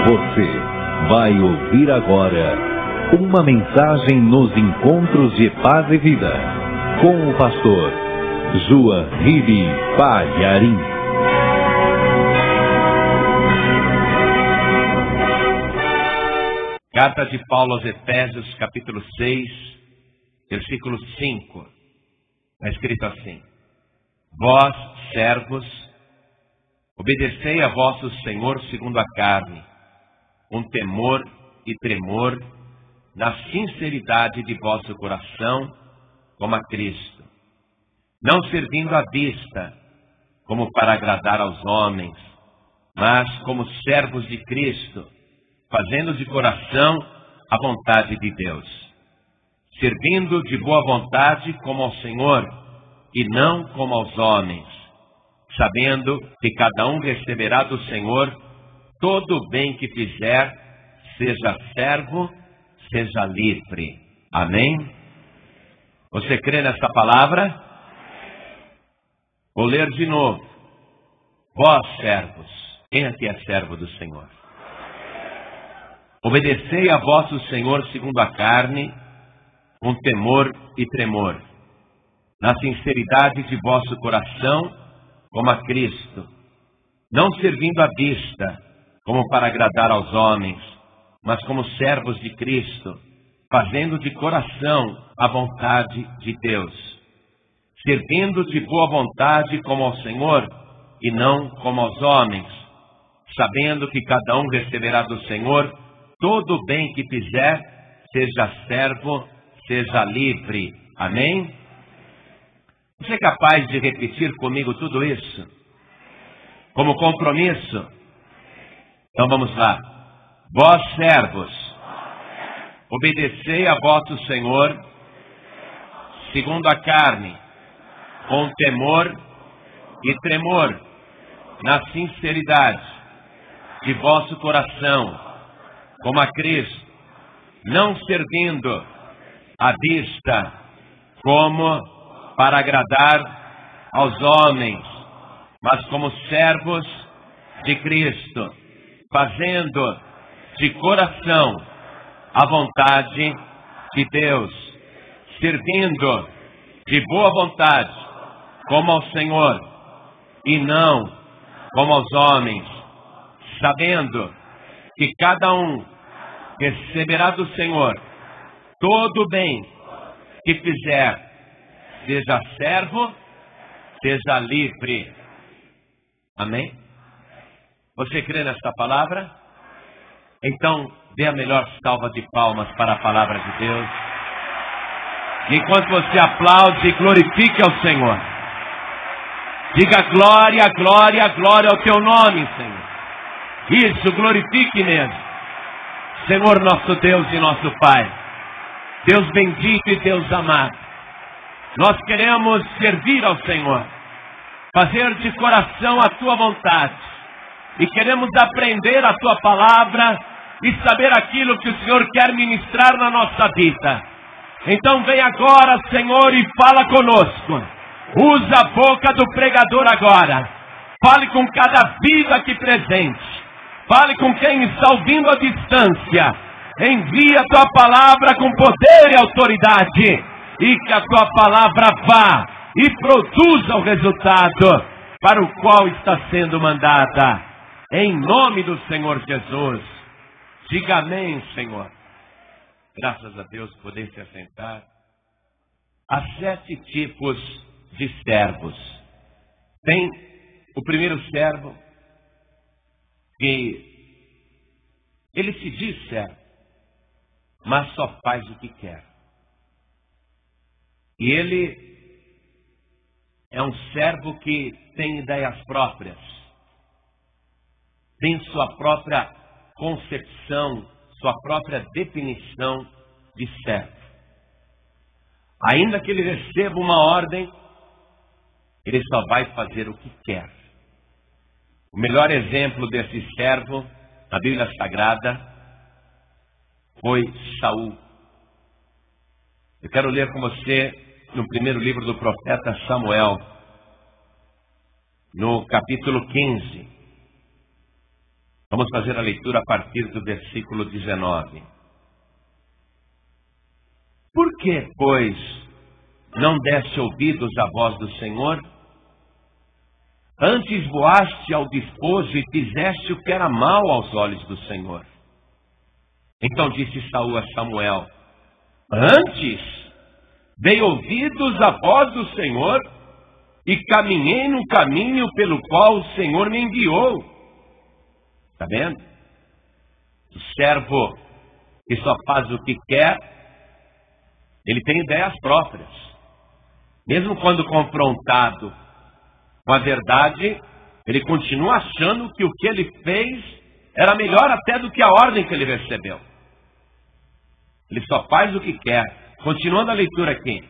Você vai ouvir agora uma mensagem nos encontros de paz e vida com o pastor João Ribe Palharim. Carta de Paulo aos Efésios, capítulo 6, versículo 5. Está escrito assim: Vós, servos, obedecei a vosso Senhor segundo a carne, com temor e tremor, na sinceridade de vosso coração, como a Cristo, não servindo à vista, como para agradar aos homens, mas como servos de Cristo, fazendo de coração a vontade de Deus, servindo de boa vontade como ao Senhor, e não como aos homens, sabendo que cada um receberá do Senhor todo o bem que fizer, seja servo, seja livre. Amém? Você crê nessa palavra? Vou ler de novo. Vós, servos, quem aqui é servo do Senhor? Obedecei a vosso Senhor segundo a carne, com temor e tremor, na sinceridade de vosso coração, como a Cristo, não servindo à vista, como para agradar aos homens, mas como servos de Cristo, fazendo de coração a vontade de Deus, servindo de boa vontade como ao Senhor, e não como aos homens, sabendo que cada um receberá do Senhor todo o bem que fizer, seja servo, seja livre. Amém? Você é capaz de repetir comigo tudo isso? Como compromisso? Então vamos lá. Vós, servos, obedecei a vosso Senhor, segundo a carne, com temor e tremor, na sinceridade de vosso coração, como a Cristo, não servindo à vista, como para agradar aos homens, mas como servos de Cristo, fazendo de coração a vontade de Deus, servindo de boa vontade como ao Senhor, e não como aos homens, sabendo que cada um receberá do Senhor todo o bem que fizer, seja servo, seja livre. Amém? Você crê nesta palavra? Então, dê a melhor salva de palmas para a palavra de Deus. E enquanto você aplaude, glorifique ao Senhor. Diga glória, glória, glória ao teu nome, Senhor. Isso, glorifique mesmo. Senhor nosso Deus e nosso Pai, Deus bendito e Deus amado, nós queremos servir ao Senhor, fazer de coração a Tua vontade, e queremos aprender a Tua palavra e saber aquilo que o Senhor quer ministrar na nossa vida. Então vem agora, Senhor, e fala conosco. Usa a boca do pregador agora. Fale com cada vida aqui presente. Fale com quem está ouvindo à distância. Envia a Tua palavra com poder e autoridade. E que a Tua palavra vá e produza o resultado para o qual está sendo mandada. Em nome do Senhor Jesus. Diga amém, Senhor. Graças a Deus, poder se assentar. Há 7 tipos de servos. Tem o primeiro servo, que ele se diz servo, mas só faz o que quer. E ele é um servo que tem ideias próprias, tem sua própria concepção, sua própria definição de servo. Ainda que ele receba uma ordem, ele só vai fazer o que quer. O melhor exemplo desse servo na Bíblia Sagrada foi Saul. Eu quero ler com você no primeiro livro do profeta Samuel, no capítulo 15. Vamos fazer a leitura a partir do versículo 19. Por que, pois, não deste ouvidos à voz do Senhor? Antes voaste ao despojo e fizeste o que era mal aos olhos do Senhor. Então disse Saul a Samuel: antes dei ouvidos à voz do Senhor e caminhei no caminho pelo qual o Senhor me enviou. Está vendo? O servo que só faz o que quer, ele tem ideias próprias. Mesmo quando confrontado com a verdade, ele continua achando que o que ele fez era melhor até do que a ordem que ele recebeu. Ele só faz o que quer. Continuando a leitura aqui.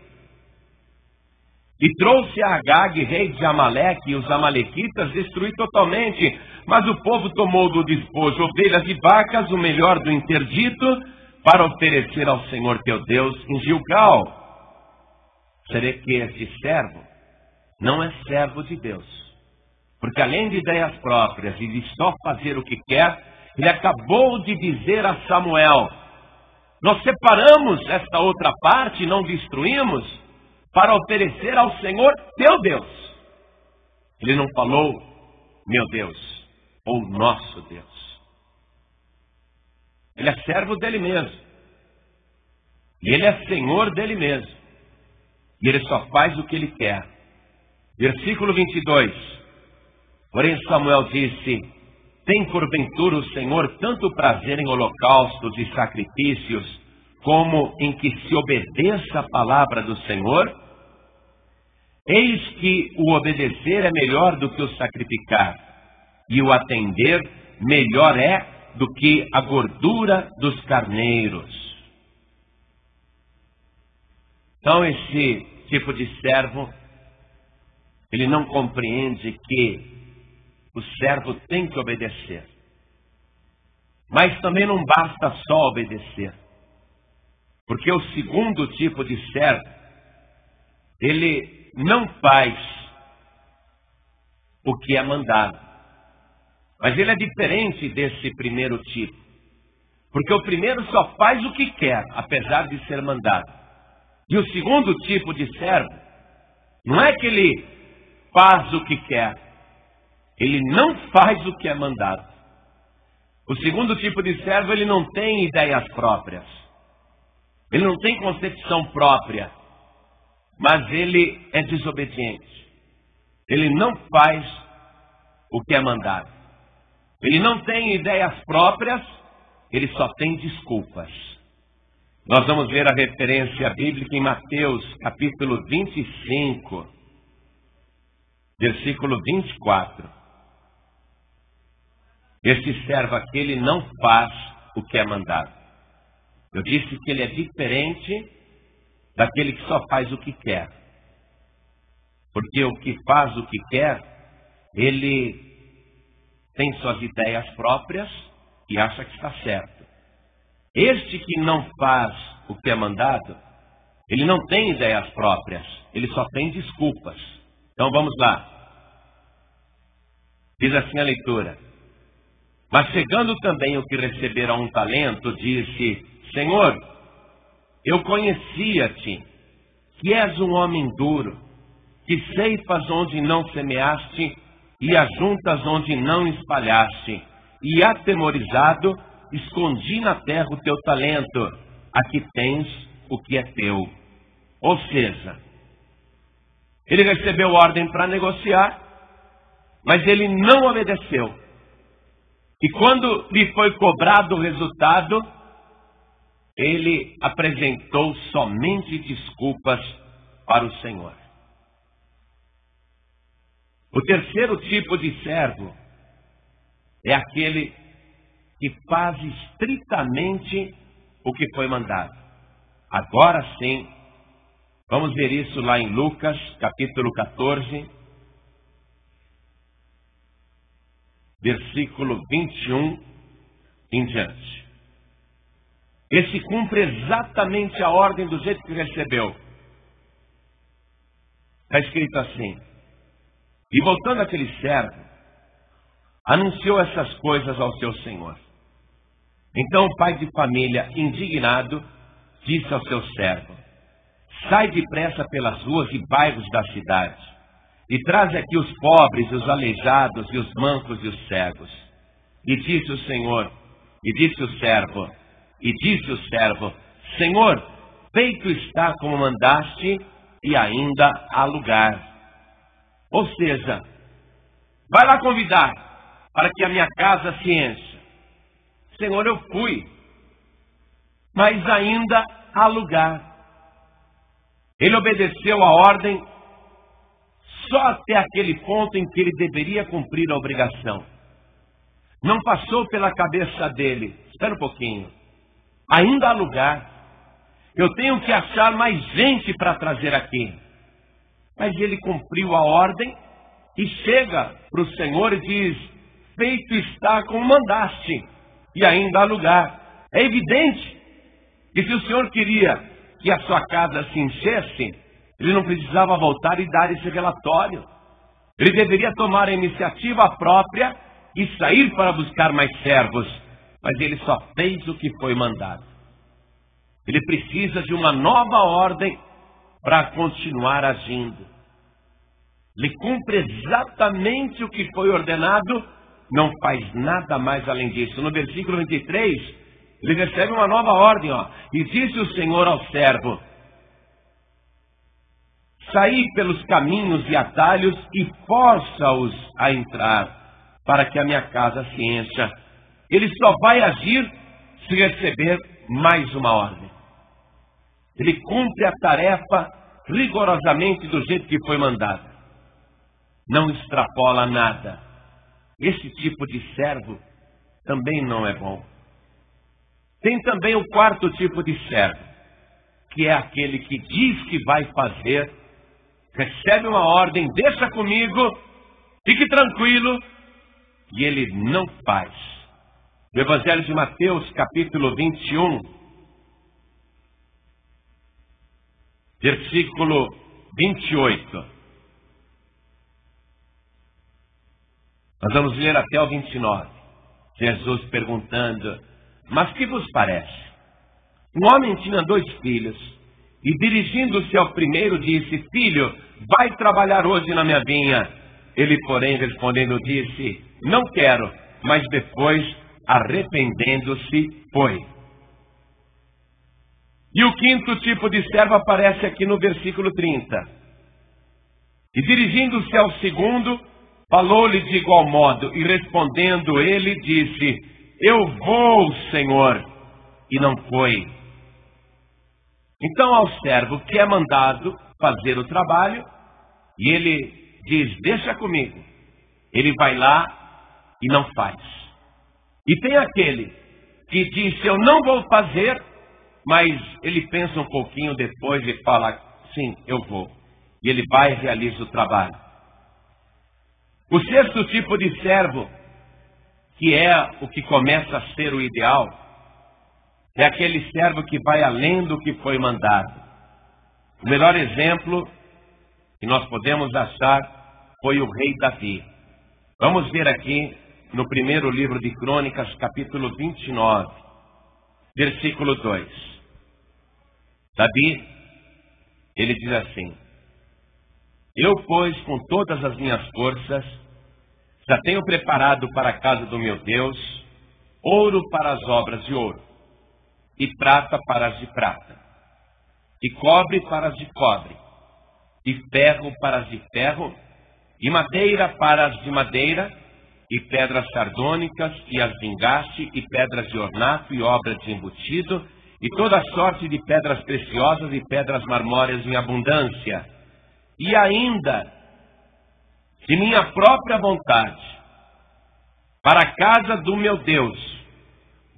E trouxe a Agag, rei de Amaleque, e os amalequitas destruí totalmente. Mas o povo tomou do despojo ovelhas e vacas, o melhor do interdito, para oferecer ao Senhor teu Deus em Gilgal. Será que este servo não é servo de Deus? Porque além de ideias próprias e de só fazer o que quer, ele acabou de dizer a Samuel: nós separamos esta outra parte, não destruímos, para oferecer ao Senhor teu Deus. Ele não falou meu Deus ou nosso Deus. Ele é servo dele mesmo. E ele é senhor dele mesmo. E ele só faz o que ele quer. Versículo 22. Porém Samuel disse: tem porventura o Senhor tanto prazer em holocaustos e sacrifícios, como em que se obedeça a palavra do Senhor? Eis que o obedecer é melhor do que o sacrificar, e o atender melhor é do que a gordura dos carneiros. Então esse tipo de servo, ele não compreende que o servo tem que obedecer. Mas também não basta só obedecer. Porque o segundo tipo de servo, ele não faz o que é mandado. Mas ele é diferente desse primeiro tipo. Porque o primeiro só faz o que quer, apesar de ser mandado. E o segundo tipo de servo, não é que ele faz o que quer, ele não faz o que é mandado. O segundo tipo de servo, ele não tem ideias próprias. Ele não tem concepção própria. Mas ele é desobediente. Ele não faz o que é mandado. Ele não tem ideias próprias, ele só tem desculpas. Nós vamos ver a referência bíblica em Mateus, capítulo 25, versículo 24. Este servo aqui, ele não faz o que é mandado. Eu disse que ele é diferente daquele que só faz o que quer. Porque o que faz o que quer, ele tem suas ideias próprias e acha que está certo. Este que não faz o que é mandado, ele não tem ideias próprias, ele só tem desculpas. Então vamos lá. Diz assim a leitura: mas chegando também o que recebera um talento, disse: Senhor, eu conhecia-te, que és um homem duro, que ceifas onde não semeaste e ajuntas onde não espalhaste, e atemorizado, escondi na terra o teu talento, aqui tens o que é teu. Ou seja, ele recebeu ordem para negociar, mas ele não obedeceu. E quando lhe foi cobrado o resultado, ele apresentou somente desculpas para o Senhor. O terceiro tipo de servo é aquele que faz estritamente o que foi mandado. Agora sim, vamos ver isso lá em Lucas, capítulo 14, versículo 21 em diante. Esse cumpre exatamente a ordem do jeito que recebeu. Está escrito assim: e voltando aquele servo, anunciou essas coisas ao seu senhor. Então o pai de família, indignado, disse ao seu servo: sai depressa pelas ruas e bairros da cidade, e traz aqui os pobres, os aleijados, e os mancos e os cegos. E disse o servo, Senhor, feito está como mandaste, e ainda há lugar. Ou seja, vai lá convidar, para que a minha casa se encha. Senhor, eu fui, mas ainda há lugar. Ele obedeceu a ordem só até aquele ponto em que ele deveria cumprir a obrigação. Não passou pela cabeça dele: espera um pouquinho, ainda há lugar, eu tenho que achar mais gente para trazer aqui. Mas ele cumpriu a ordem e chega para o Senhor e diz: feito está como mandaste, e ainda há lugar. É evidente que se o Senhor queria que a sua casa se enchesse, ele não precisava voltar e dar esse relatório. Ele deveria tomar a iniciativa própria e sair para buscar mais servos, mas ele só fez o que foi mandado. Ele precisa de uma nova ordem para continuar agindo. Ele cumpre exatamente o que foi ordenado, não faz nada mais além disso. No versículo 23, ele recebe uma nova ordem, e disse o Senhor ao servo: saí pelos caminhos e atalhos e força-os a entrar, para que a minha casa se encha. Ele só vai agir se receber mais uma ordem. Ele cumpre a tarefa rigorosamente do jeito que foi mandado. Não extrapola nada. Esse tipo de servo também não é bom. Tem também o quarto tipo de servo, que é aquele que diz que vai fazer, recebe uma ordem, deixa comigo, fique tranquilo, e ele não faz. No Evangelho de Mateus, capítulo 21, versículo 28. Nós vamos ler até o 29. Jesus perguntando: mas que vos parece? Um homem tinha 2 filhos, e dirigindo-se ao primeiro disse: filho, vai trabalhar hoje na minha vinha. Ele, porém, respondendo, disse: não quero. Mas depois, arrependendo-se, foi. E o quinto tipo de servo aparece aqui no versículo 30. E dirigindo-se ao segundo, falou-lhe de igual modo, e respondendo ele, disse: eu vou, Senhor, e não foi. Então ao servo que é mandado fazer o trabalho, e ele diz: deixa comigo. Ele vai lá e não faz. E tem aquele que diz: eu não vou fazer, mas ele pensa um pouquinho depois e fala: sim, eu vou. E ele vai e realiza o trabalho. O sexto tipo de servo, que é o que começa a ser o ideal, é aquele servo que vai além do que foi mandado. O melhor exemplo que nós podemos achar foi o rei Davi. Vamos ver aqui no primeiro livro de Crônicas, capítulo 29, versículo 2. Davi, ele diz assim: eu, pois, com todas as minhas forças, já tenho preparado para a casa do meu Deus ouro para as obras de ouro, e prata para as de prata, e cobre para as de cobre, e ferro para as de ferro, e madeira para as de madeira, e pedras sardônicas, e as de engaste, e pedras de ornato, e obras de embutido, e toda sorte de pedras preciosas e pedras marmóreas em abundância. E ainda, de minha própria vontade, para a casa do meu Deus,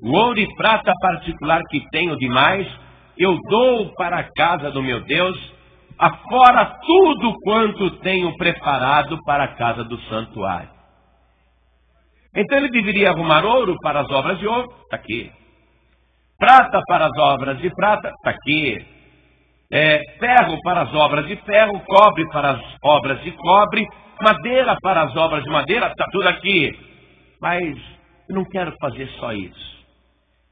o ouro e prata particular que tenho demais, eu dou para a casa do meu Deus, afora tudo quanto tenho preparado para a casa do santuário. Então ele deveria arrumar ouro para as obras de ouro, está aqui. Prata para as obras de prata, está aqui. Ferro para as obras de ferro, cobre para as obras de cobre, madeira para as obras de madeira, está tudo aqui. Mas eu não quero fazer só isso.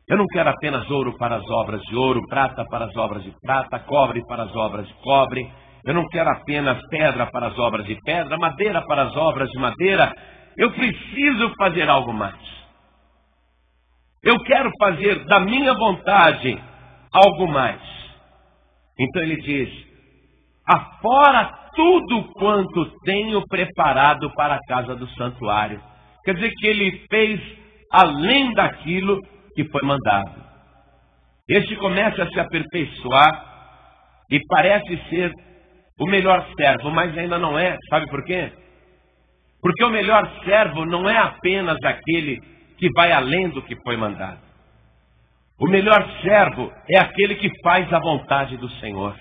Eu não quero apenas ouro para as obras de ouro, prata para as obras de prata, cobre para as obras de cobre. Eu não quero apenas pedra para as obras de pedra, madeira para as obras de madeira. Eu preciso fazer algo mais. Eu quero fazer da minha vontade algo mais. Então ele diz: afora tudo quanto tenho preparado para a casa do santuário. Quer dizer que ele fez além daquilo que foi mandado. Este começa a se aperfeiçoar e parece ser o melhor servo, mas ainda não é. Sabe por quê? Porque o melhor servo não é apenas aquele que vai além do que foi mandado. O melhor servo é aquele que faz a vontade do Senhor.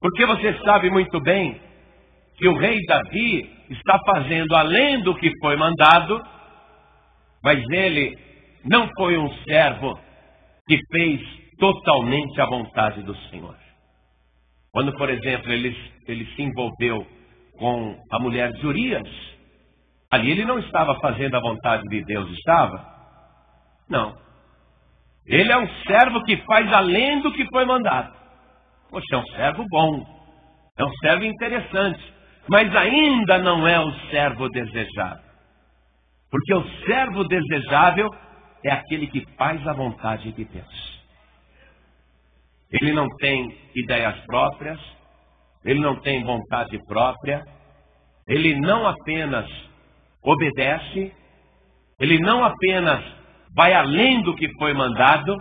Porque você sabe muito bem que o rei Davi está fazendo além do que foi mandado, mas ele não foi um servo que fez totalmente a vontade do Senhor. Quando, por exemplo, ele se envolveu com a mulher de Urias, ali ele não estava fazendo a vontade de Deus, estava? Não. Ele é um servo que faz além do que foi mandado. Poxa, é um servo bom, é um servo interessante, mas ainda não é o servo desejado. Porque o servo desejável é aquele que faz a vontade de Deus. Ele não tem ideias próprias, ele não tem vontade própria, ele não apenas obedece, ele não apenas vai além do que foi mandado,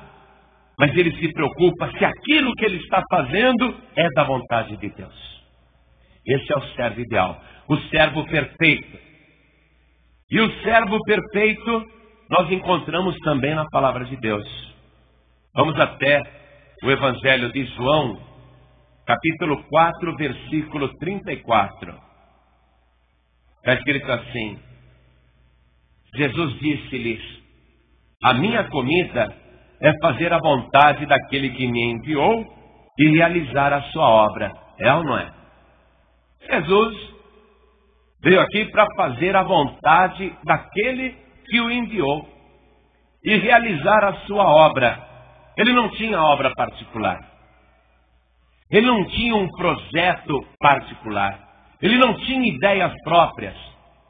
mas ele se preocupa se aquilo que ele está fazendo é da vontade de Deus. Esse é o servo ideal, o servo perfeito. E o servo perfeito nós encontramos também na palavra de Deus. Vamos até o Evangelho de João, capítulo 4, versículo 34. Está escrito assim: Jesus disse-lhes: a minha comida é fazer a vontade daquele que me enviou e realizar a sua obra. É ou não é? Jesus veio aqui para fazer a vontade daquele que o enviou e realizar a sua obra. Ele não tinha obra particular. Ele não tinha um projeto particular. Ele não tinha ideias próprias.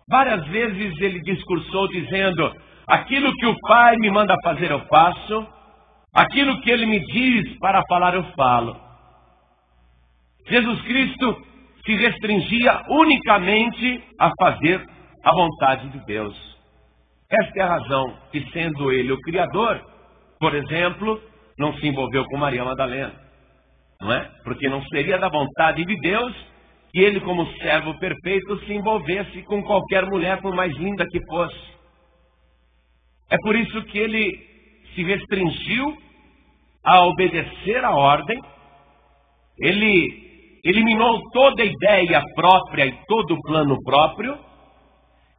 Várias vezes ele discursou dizendo: aquilo que o Pai me manda fazer eu faço, aquilo que ele me diz para falar eu falo. Jesus Cristo se restringia unicamente a fazer a vontade de Deus. Esta é a razão que, sendo ele o Criador, por exemplo, não se envolveu com Maria Madalena. Não é? Porque não seria da vontade de Deus que ele, como servo perfeito, se envolvesse com qualquer mulher, por mais linda que fosse. É por isso que ele se restringiu a obedecer a ordem. Ele eliminou toda a ideia própria e todo o plano próprio,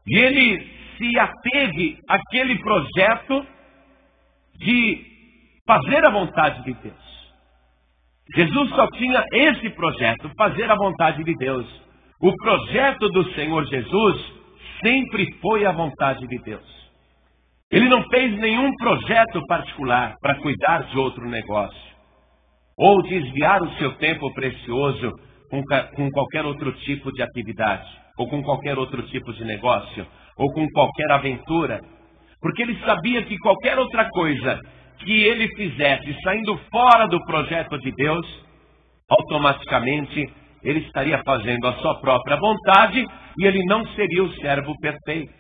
e ele se ateve àquele projeto de fazer a vontade de Deus. Jesus só tinha esse projeto, fazer a vontade de Deus. O projeto do Senhor Jesus sempre foi a vontade de Deus. Ele não fez nenhum projeto particular para cuidar de outro negócio, ou desviar o seu tempo precioso com qualquer outro tipo de atividade, ou com qualquer outro tipo de negócio, ou com qualquer aventura, porque ele sabia que qualquer outra coisa que ele fizesse saindo fora do projeto de Deus, automaticamente ele estaria fazendo a sua própria vontade e ele não seria o servo perfeito.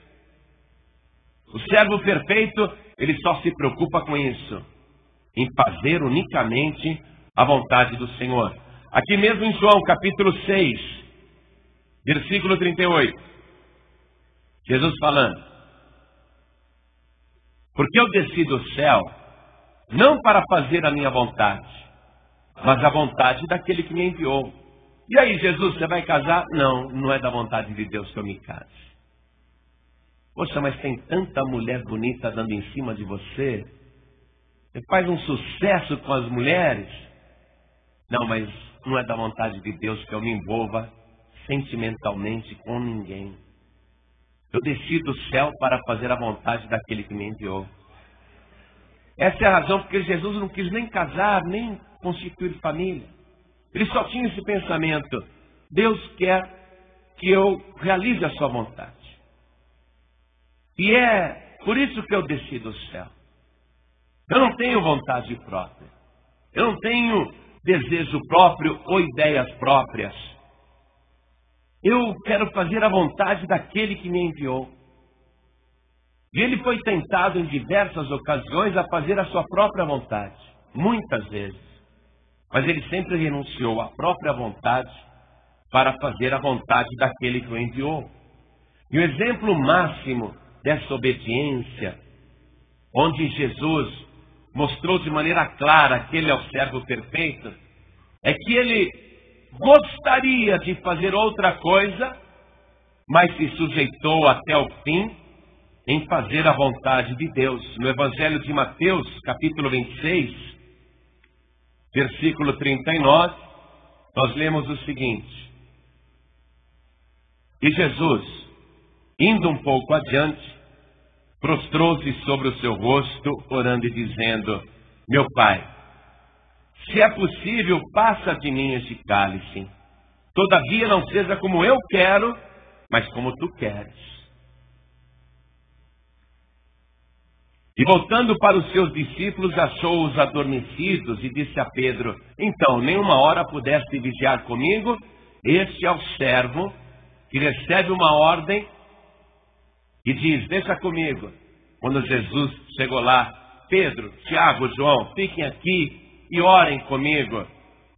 O servo perfeito, ele só se preocupa com isso, em fazer unicamente a vontade do Senhor. Aqui mesmo em João, capítulo 6, versículo 38. Jesus falando: porque eu desci do céu, não para fazer a minha vontade, mas a vontade daquele que me enviou. E aí, Jesus, você vai casar? Não, não é da vontade de Deus que eu me case. Poxa, mas tem tanta mulher bonita dando em cima de você. Você faz um sucesso com as mulheres. Não, mas não é da vontade de Deus que eu me envolva sentimentalmente com ninguém. Eu desci do céu para fazer a vontade daquele que me enviou. Essa é a razão porque Jesus não quis nem casar, nem constituir família. Ele só tinha esse pensamento: Deus quer que eu realize a sua vontade. E é por isso que eu desci do céu. Eu não tenho vontade própria. Eu não tenho desejo próprio ou ideias próprias. Eu quero fazer a vontade daquele que me enviou. E ele foi tentado em diversas ocasiões a fazer a sua própria vontade. Muitas vezes. Mas ele sempre renunciou à própria vontade para fazer a vontade daquele que o enviou. E o exemplo máximo dessa obediência, onde Jesus mostrou de maneira clara que ele é o servo perfeito, é que ele gostaria de fazer outra coisa, mas se sujeitou até o fim em fazer a vontade de Deus. No Evangelho de Mateus, capítulo 26, versículo 39, nós lemos o seguinte: E Jesus, indo um pouco adiante, prostrou-se sobre o seu rosto, orando e dizendo: Meu Pai, se é possível, passa de mim este cálice. Todavia não seja como eu quero, mas como tu queres. E voltando para os seus discípulos, achou-os adormecidos e disse a Pedro: Então, nenhuma hora pudeste vigiar comigo? Este é o servo que recebe uma ordem e diz: Deixa comigo. Quando Jesus chegou lá: Pedro, Tiago, João, fiquem aqui e orem comigo.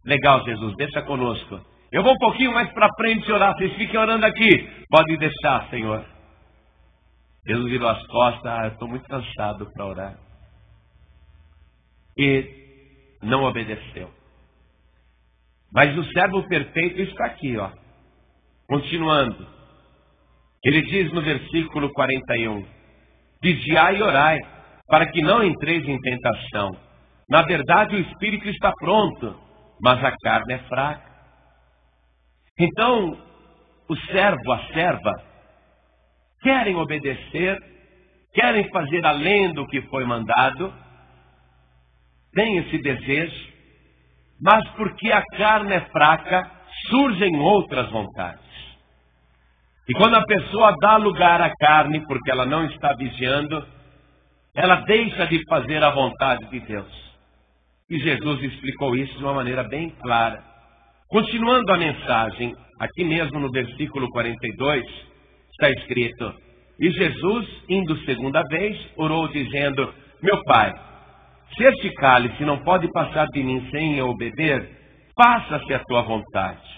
Legal, Jesus, deixa conosco. Eu vou um pouquinho mais para frente orar, vocês fiquem orando aqui. Pode deixar, Senhor. Jesus virou as costas: eu estou muito cansado para orar. E não obedeceu. Mas o servo perfeito está aqui, ó. Continuando. Ele diz no versículo 41, vigiai e orai, para que não entreis em tentação. Na verdade, o espírito está pronto, mas a carne é fraca. Então, o servo, a serva, querem obedecer, querem fazer além do que foi mandado, têm esse desejo, mas porque a carne é fraca, surgem outras vontades. E quando a pessoa dá lugar à carne, porque ela não está vigiando, ela deixa de fazer a vontade de Deus. E Jesus explicou isso de uma maneira bem clara. Continuando a mensagem, aqui mesmo no versículo 42, está escrito: E Jesus, indo segunda vez, orou dizendo: Meu Pai, se este cálice não pode passar de mim sem eu beber, faça-se a tua vontade.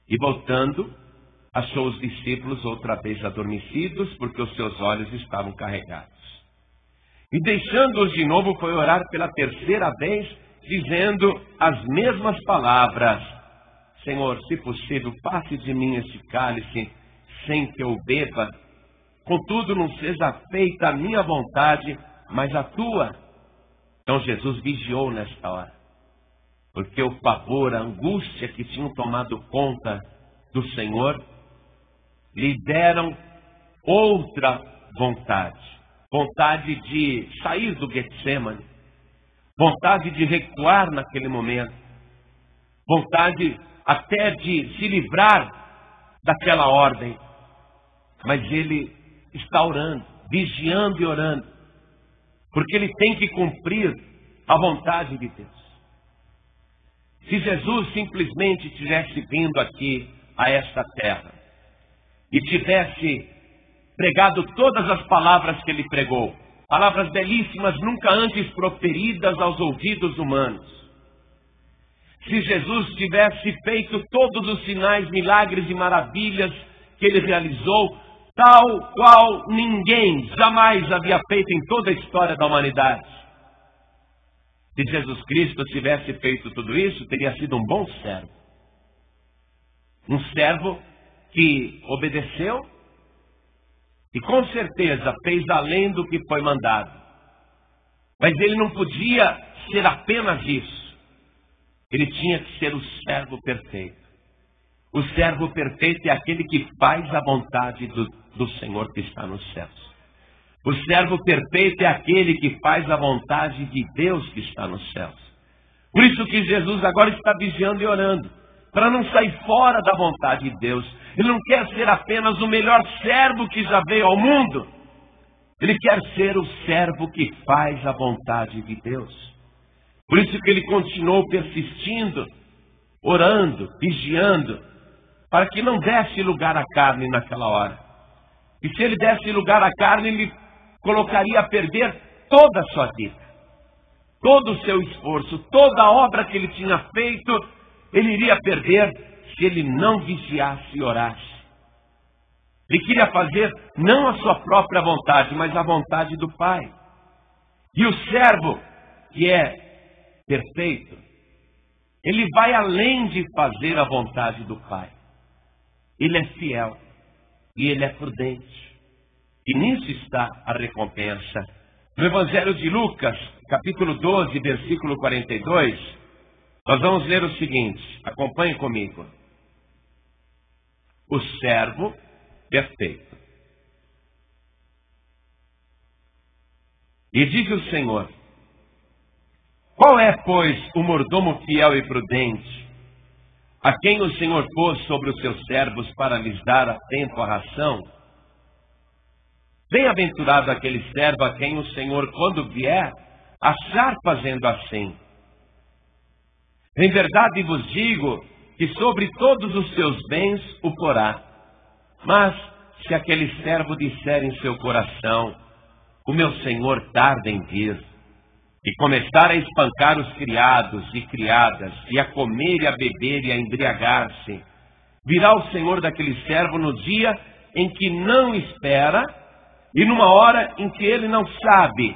E voltando, achou os discípulos outra vez adormecidos, porque os seus olhos estavam carregados. E deixando-os de novo, foi orar pela terceira vez, dizendo as mesmas palavras: Senhor, se possível, passe de mim este cálice sem que eu beba. Contudo, não seja feita a minha vontade, mas a tua. Então Jesus vigiou nesta hora, porque o pavor, a angústia que tinham tomado conta do Senhor, lhe deram outra vontade. Vontade de sair do Getsemane, vontade de recuar naquele momento, vontade até de se livrar daquela ordem. Mas ele está orando, vigiando e orando, porque ele tem que cumprir a vontade de Deus. Se Jesus simplesmente tivesse vindo aqui a esta terra e tivesse pregado todas as palavras que ele pregou, palavras belíssimas, nunca antes proferidas aos ouvidos humanos, se Jesus tivesse feito todos os sinais, milagres e maravilhas que ele realizou, tal qual ninguém jamais havia feito em toda a história da humanidade, se Jesus Cristo tivesse feito tudo isso, teria sido um bom servo. Um servo que obedeceu e com certeza fez além do que foi mandado. Mas ele não podia ser apenas isso. Ele tinha que ser o servo perfeito. O servo perfeito é aquele que faz a vontade do Senhor que está nos céus. O servo perfeito é aquele que faz a vontade de Deus que está nos céus. Por isso que Jesus agora está vigiando e orando, para não sair fora da vontade de Deus. Ele não quer ser apenas o melhor servo que já veio ao mundo. Ele quer ser o servo que faz a vontade de Deus. Por isso que ele continuou persistindo, orando, vigiando, para que não desse lugar à carne naquela hora. E se ele desse lugar à carne, ele colocaria a perder toda a sua vida, todo o seu esforço, toda a obra que ele tinha feito, ele iria perder se ele não vigiasse e orasse. Ele queria fazer não a sua própria vontade, mas a vontade do Pai. E o servo, que é perfeito, ele vai além de fazer a vontade do Pai. Ele é fiel e ele é prudente. E nisso está a recompensa. No Evangelho de Lucas, capítulo 12, versículo 42, nós vamos ler o seguinte, acompanhe comigo. O servo perfeito. E diz o Senhor: qual é, pois, o mordomo fiel e prudente, a quem o Senhor pôs sobre os seus servos para lhes dar a tempo a ração? Bem-aventurado aquele servo a quem o Senhor, quando vier, achar fazendo assim. Em verdade vos digo que sobre todos os seus bens o porá. Mas se aquele servo disser em seu coração: o meu Senhor tarda em vir, e começar a espancar os criados e criadas, e a comer e a beber e a embriagar-se, virá o Senhor daquele servo no dia em que não espera, e numa hora em que ele não sabe,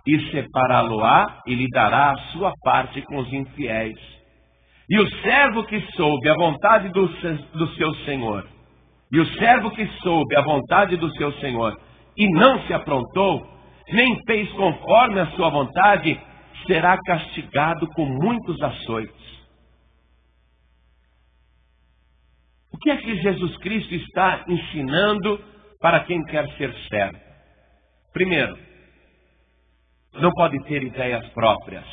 e separá-lo-á e lhe dará a sua parte com os infiéis. E o servo que soube a vontade do seu Senhor, e o servo que soube a vontade do seu Senhor, e não se aprontou, nem fez conforme a sua vontade, será castigado com muitos açoites. O que é que Jesus Cristo está ensinando para quem quer ser servo? Primeiro, não pode ter ideias próprias,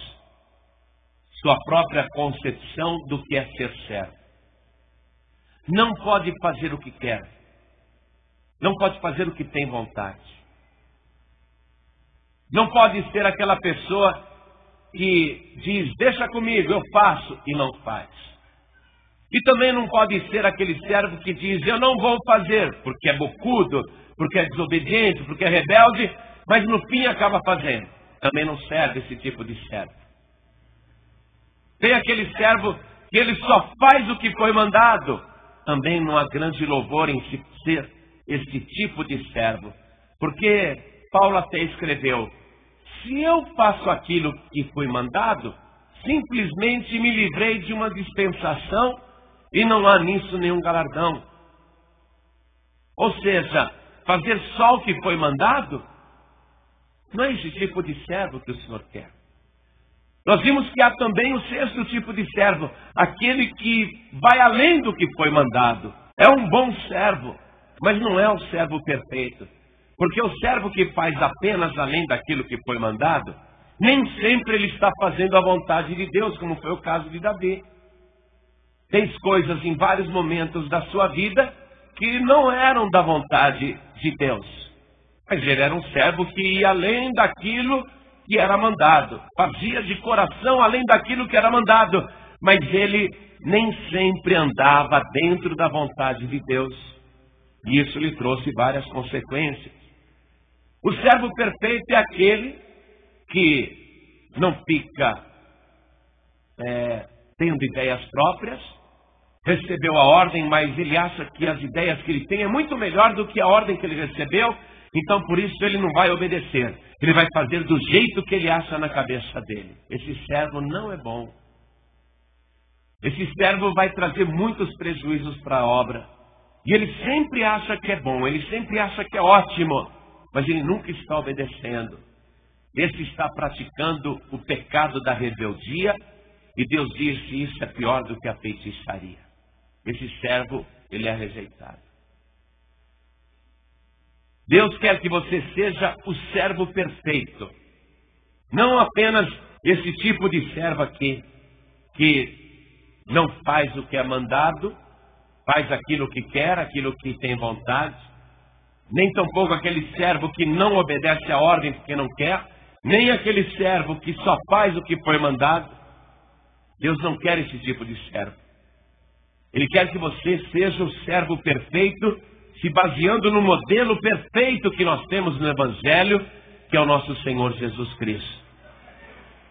sua própria concepção do que é ser servo. Não pode fazer o que quer, não pode fazer o que tem vontade. Não pode ser aquela pessoa que diz: deixa comigo, eu faço, e não faz. E também não pode ser aquele servo que diz: eu não vou fazer, porque é bocudo, porque é desobediente, porque é rebelde, mas no fim acaba fazendo. Também não serve esse tipo de servo. Tem aquele servo que ele só faz o que foi mandado. Também não há grande louvor em se ser esse tipo de servo. Porque Paulo até escreveu: se eu faço aquilo que foi mandado, simplesmente me livrei de uma dispensação e não há nisso nenhum galardão. Ou seja, fazer só o que foi mandado, não é esse tipo de servo que o Senhor quer. Nós vimos que há também o sexto tipo de servo, aquele que vai além do que foi mandado. É um bom servo, mas não é o servo perfeito. Porque o servo que faz apenas além daquilo que foi mandado, nem sempre ele está fazendo a vontade de Deus, como foi o caso de Davi. Tem coisas em vários momentos da sua vida que não eram da vontade de Deus. Mas ele era um servo que ia além daquilo que era mandado. Fazia de coração além daquilo que era mandado. Mas ele nem sempre andava dentro da vontade de Deus. E isso lhe trouxe várias consequências. O servo perfeito é aquele que não fica tendo ideias próprias, recebeu a ordem, mas ele acha que as ideias que ele tem é muito melhor do que a ordem que ele recebeu, então por isso ele não vai obedecer. Ele vai fazer do jeito que ele acha na cabeça dele. Esse servo não é bom. Esse servo vai trazer muitos prejuízos para a obra. E ele sempre acha que é bom, ele sempre acha que é ótimo. Mas ele nunca está obedecendo. Esse está praticando o pecado da rebeldia. E Deus diz que isso é pior do que a feitiçaria. esse servo, ele é rejeitado. Deus quer que você seja o servo perfeito. Não apenas esse tipo de servo aqui, que não faz o que é mandado, faz aquilo que quer, aquilo que tem vontade. Nem tampouco aquele servo que não obedece a ordem porque não quer, nem aquele servo que só faz o que foi mandado. Deus não quer esse tipo de servo. Ele quer que você seja o servo perfeito, se baseando no modelo perfeito que nós temos no Evangelho, que é o nosso Senhor Jesus Cristo.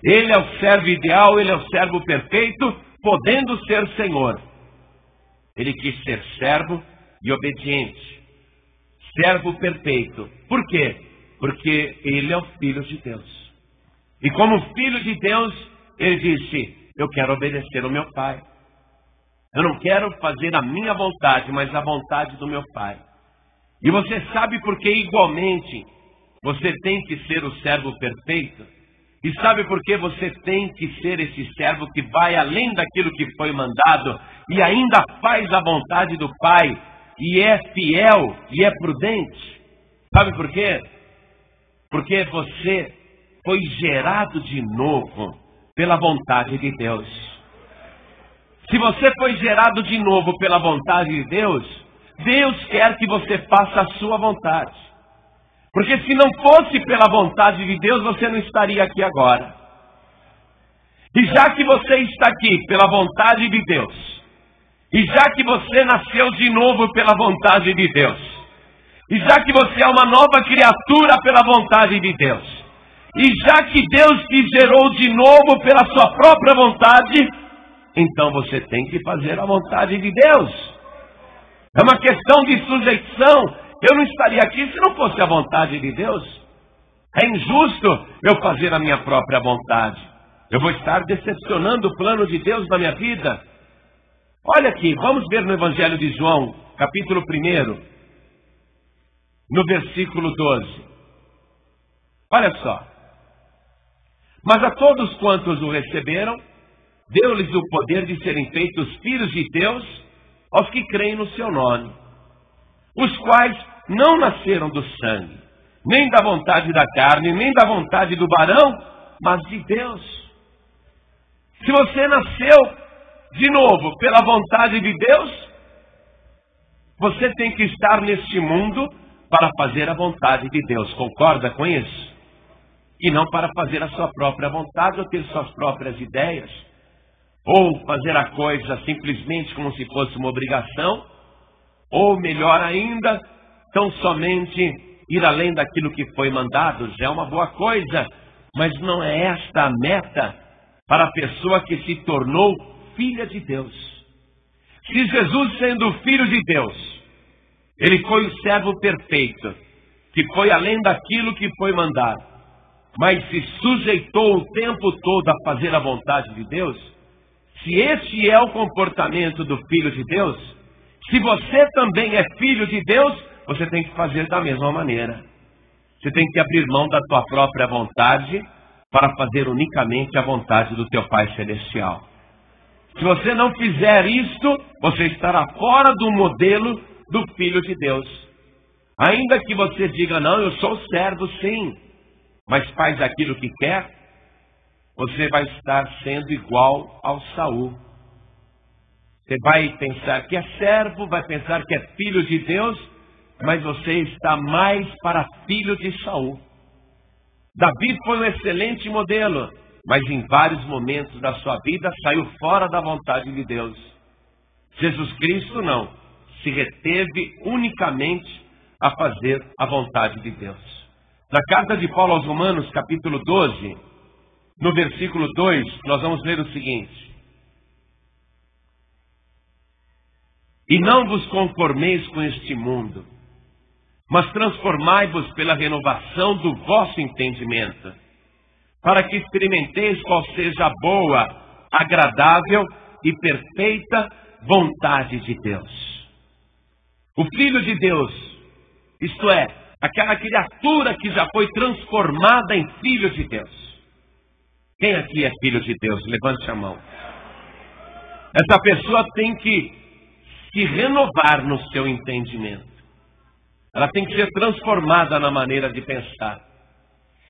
Ele é o servo ideal, ele é o servo perfeito, podendo ser Senhor. Ele quis ser servo e obediente. Servo perfeito. Por quê? Porque ele é o Filho de Deus. E como Filho de Deus, ele disse: eu quero obedecer ao meu Pai. Eu não quero fazer a minha vontade, mas a vontade do meu Pai. E você sabe por que igualmente você tem que ser o servo perfeito? E sabe por que você tem que ser esse servo que vai além daquilo que foi mandado e ainda faz a vontade do Pai e é fiel e é prudente? Sabe por quê? Porque você foi gerado de novo pela vontade de Deus. Se você foi gerado de novo pela vontade de Deus, Deus quer que você faça a sua vontade. Porque se não fosse pela vontade de Deus, você não estaria aqui agora. E já que você está aqui pela vontade de Deus, e já que você nasceu de novo pela vontade de Deus, e já que você é uma nova criatura pela vontade de Deus, e já que Deus te gerou de novo pela sua própria vontade, então você tem que fazer a vontade de Deus. É uma questão de sujeição. Eu não estaria aqui se não fosse a vontade de Deus. É injusto eu fazer a minha própria vontade. Eu vou estar decepcionando o plano de Deus na minha vida. Olha aqui, vamos ver no Evangelho de João, capítulo 1, no versículo 12. Olha só. Mas a todos quantos o receberam, deu-lhes o poder de serem feitos filhos de Deus, aos que creem no seu nome, os quais não nasceram do sangue, nem da vontade da carne, nem da vontade do varão, mas de Deus. Se você nasceu de novo pela vontade de Deus, você tem que estar neste mundo para fazer a vontade de Deus. Concorda com isso? E não para fazer a sua própria vontade ou ter suas próprias ideias, ou fazer a coisa simplesmente como se fosse uma obrigação, ou melhor ainda, tão somente ir além daquilo que foi mandado. Já é uma boa coisa, mas não é esta a meta para a pessoa que se tornou filha de Deus. Se Jesus, sendo filho de Deus, ele foi o servo perfeito, que foi além daquilo que foi mandado, mas se sujeitou o tempo todo a fazer a vontade de Deus, se este é o comportamento do Filho de Deus, se você também é filho de Deus, você tem que fazer da mesma maneira. Você tem que abrir mão da tua própria vontade para fazer unicamente a vontade do teu Pai Celestial. Se você não fizer isto, você estará fora do modelo do Filho de Deus. Ainda que você diga: não, eu sou servo sim, mas faz aquilo que quer, você vai estar sendo igual ao Saul. Você vai pensar que é servo, vai pensar que é filho de Deus, mas você está mais para filho de Saul. Davi foi um excelente modelo, mas em vários momentos da sua vida saiu fora da vontade de Deus. Jesus Cristo não, se reteve unicamente a fazer a vontade de Deus. Na carta de Paulo aos Romanos, capítulo 12, no versículo 2, nós vamos ler o seguinte: e não vos conformeis com este mundo, mas transformai-vos pela renovação do vosso entendimento, para que experimenteis qual seja a boa, agradável e perfeita vontade de Deus. O Filho de Deus, isto é, aquela criatura que já foi transformada em Filho de Deus. Quem aqui é filho de Deus? Levante a mão. Essa pessoa tem que se renovar no seu entendimento. Ela tem que ser transformada na maneira de pensar.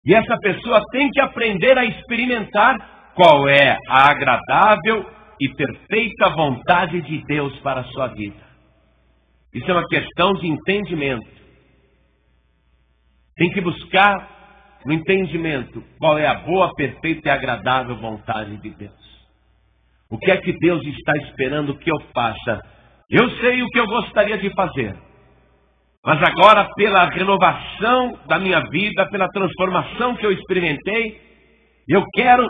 E essa pessoa tem que aprender a experimentar qual é a agradável e perfeita vontade de Deus para a sua vida. Isso é uma questão de entendimento. Tem que buscar no entendimento qual é a boa, perfeita e agradável vontade de Deus. O que é que Deus está esperando que eu faça? Eu sei o que eu gostaria de fazer. Mas agora, pela renovação da minha vida, pela transformação que eu experimentei, eu quero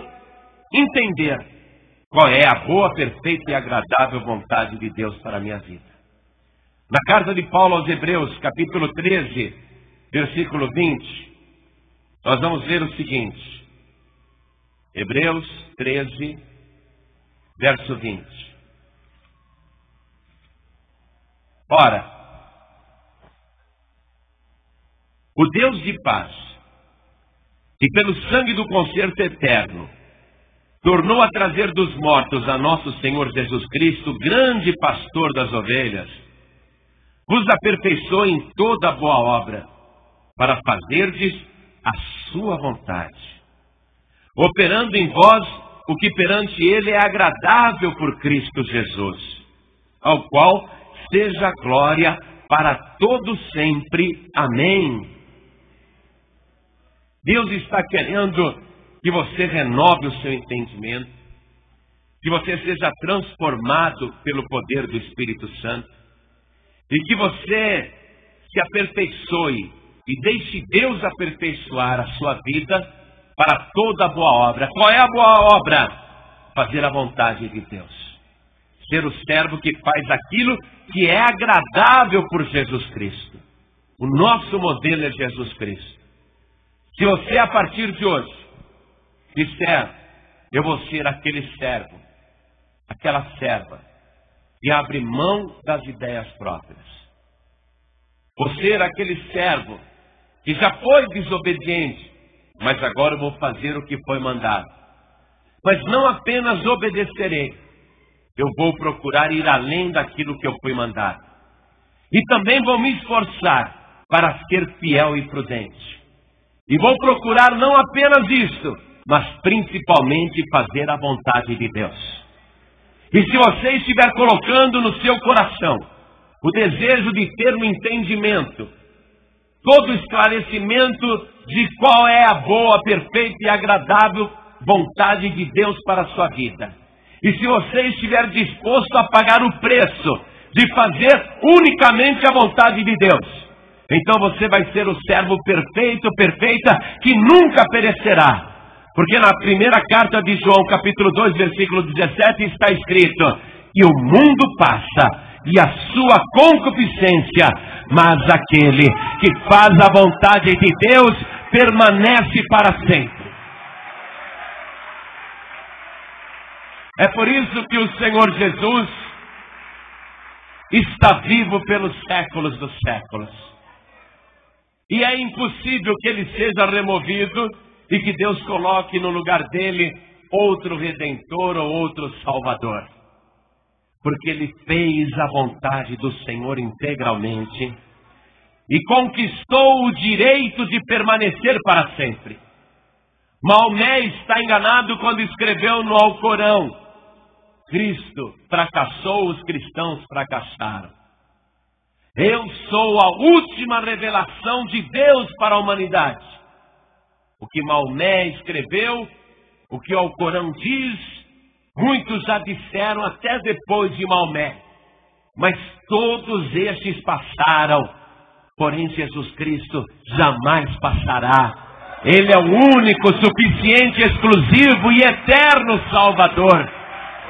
entender qual é a boa, perfeita e agradável vontade de Deus para a minha vida. Na carta de Paulo aos Hebreus, capítulo 13, versículo 20, nós vamos ler o seguinte. Hebreus 13, verso 20. Ora, o Deus de paz, que pelo sangue do concerto eterno, tornou a trazer dos mortos a nosso Senhor Jesus Cristo, grande pastor das ovelhas, vos aperfeiçoe em toda boa obra, para fazerdes a sua vontade, operando em vós o que perante Ele é agradável por Cristo Jesus, ao qual seja glória para todo sempre. Amém. Deus está querendo que você renove o seu entendimento, que você seja transformado pelo poder do Espírito Santo, e que você se aperfeiçoe e deixe Deus aperfeiçoar a sua vida para toda a boa obra. Qual é a boa obra? Fazer a vontade de Deus. Ser o servo que faz aquilo que é agradável por Jesus Cristo. O nosso modelo é Jesus Cristo. Se você, a partir de hoje, disser, eu vou ser aquele servo, aquela serva, que abre mão das ideias próprias. Vou ser aquele servo que já foi desobediente, mas agora eu vou fazer o que foi mandado. Mas não apenas obedecerei, eu vou procurar ir além daquilo que eu fui mandado. E também vou me esforçar para ser fiel e prudente. E vou procurar não apenas isso, mas principalmente fazer a vontade de Deus. E se você estiver colocando no seu coração o desejo de ter um entendimento, todo esclarecimento de qual é a boa, perfeita e agradável vontade de Deus para a sua vida, e se você estiver disposto a pagar o preço de fazer unicamente a vontade de Deus, então você vai ser o servo perfeito, perfeita, que nunca perecerá. Porque na primeira carta de João, capítulo 2, versículo 17, está escrito: e o mundo passa, e a sua concupiscência, mas aquele que faz a vontade de Deus permanece para sempre. É por isso que o Senhor Jesus está vivo pelos séculos dos séculos. E é impossível que ele seja removido e que Deus coloque no lugar dele outro Redentor ou outro Salvador. Porque ele fez a vontade do Senhor integralmente e conquistou o direito de permanecer para sempre. Maomé está enganado quando escreveu no Alcorão: Cristo fracassou, os cristãos fracassaram. Eu sou a última revelação de Deus para a humanidade. O que Maomé escreveu, o que o Alcorão diz, muitos já disseram até depois de Maomé. Mas todos estes passaram, porém Jesus Cristo jamais passará. Ele é o único, suficiente, exclusivo e eterno Salvador,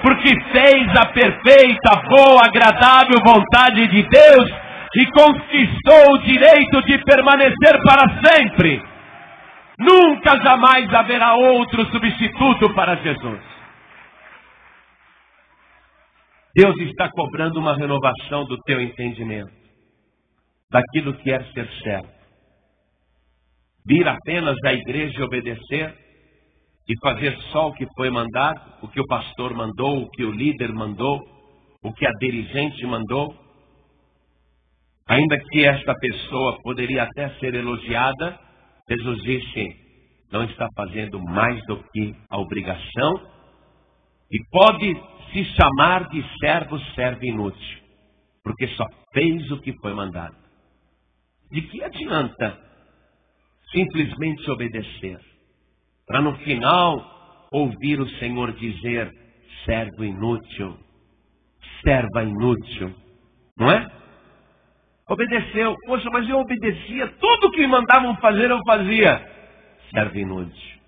porque fez a perfeita, boa, agradável vontade de Deus e conquistou o direito de permanecer para sempre. Nunca, jamais haverá outro substituto para Jesus. Deus está cobrando uma renovação do teu entendimento, daquilo que é ser servo. Vir apenas à igreja e obedecer, e fazer só o que foi mandado, o que o pastor mandou, o que o líder mandou, o que a dirigente mandou, ainda que esta pessoa poderia até ser elogiada, Jesus disse, não está fazendo mais do que a obrigação e pode se chamar de servo inútil, porque só fez o que foi mandado. De que adianta simplesmente obedecer, para no final ouvir o Senhor dizer, servo inútil, serva inútil, não é? Obedeceu, poxa, mas eu obedecia, tudo que me mandavam fazer eu fazia, servo inútil.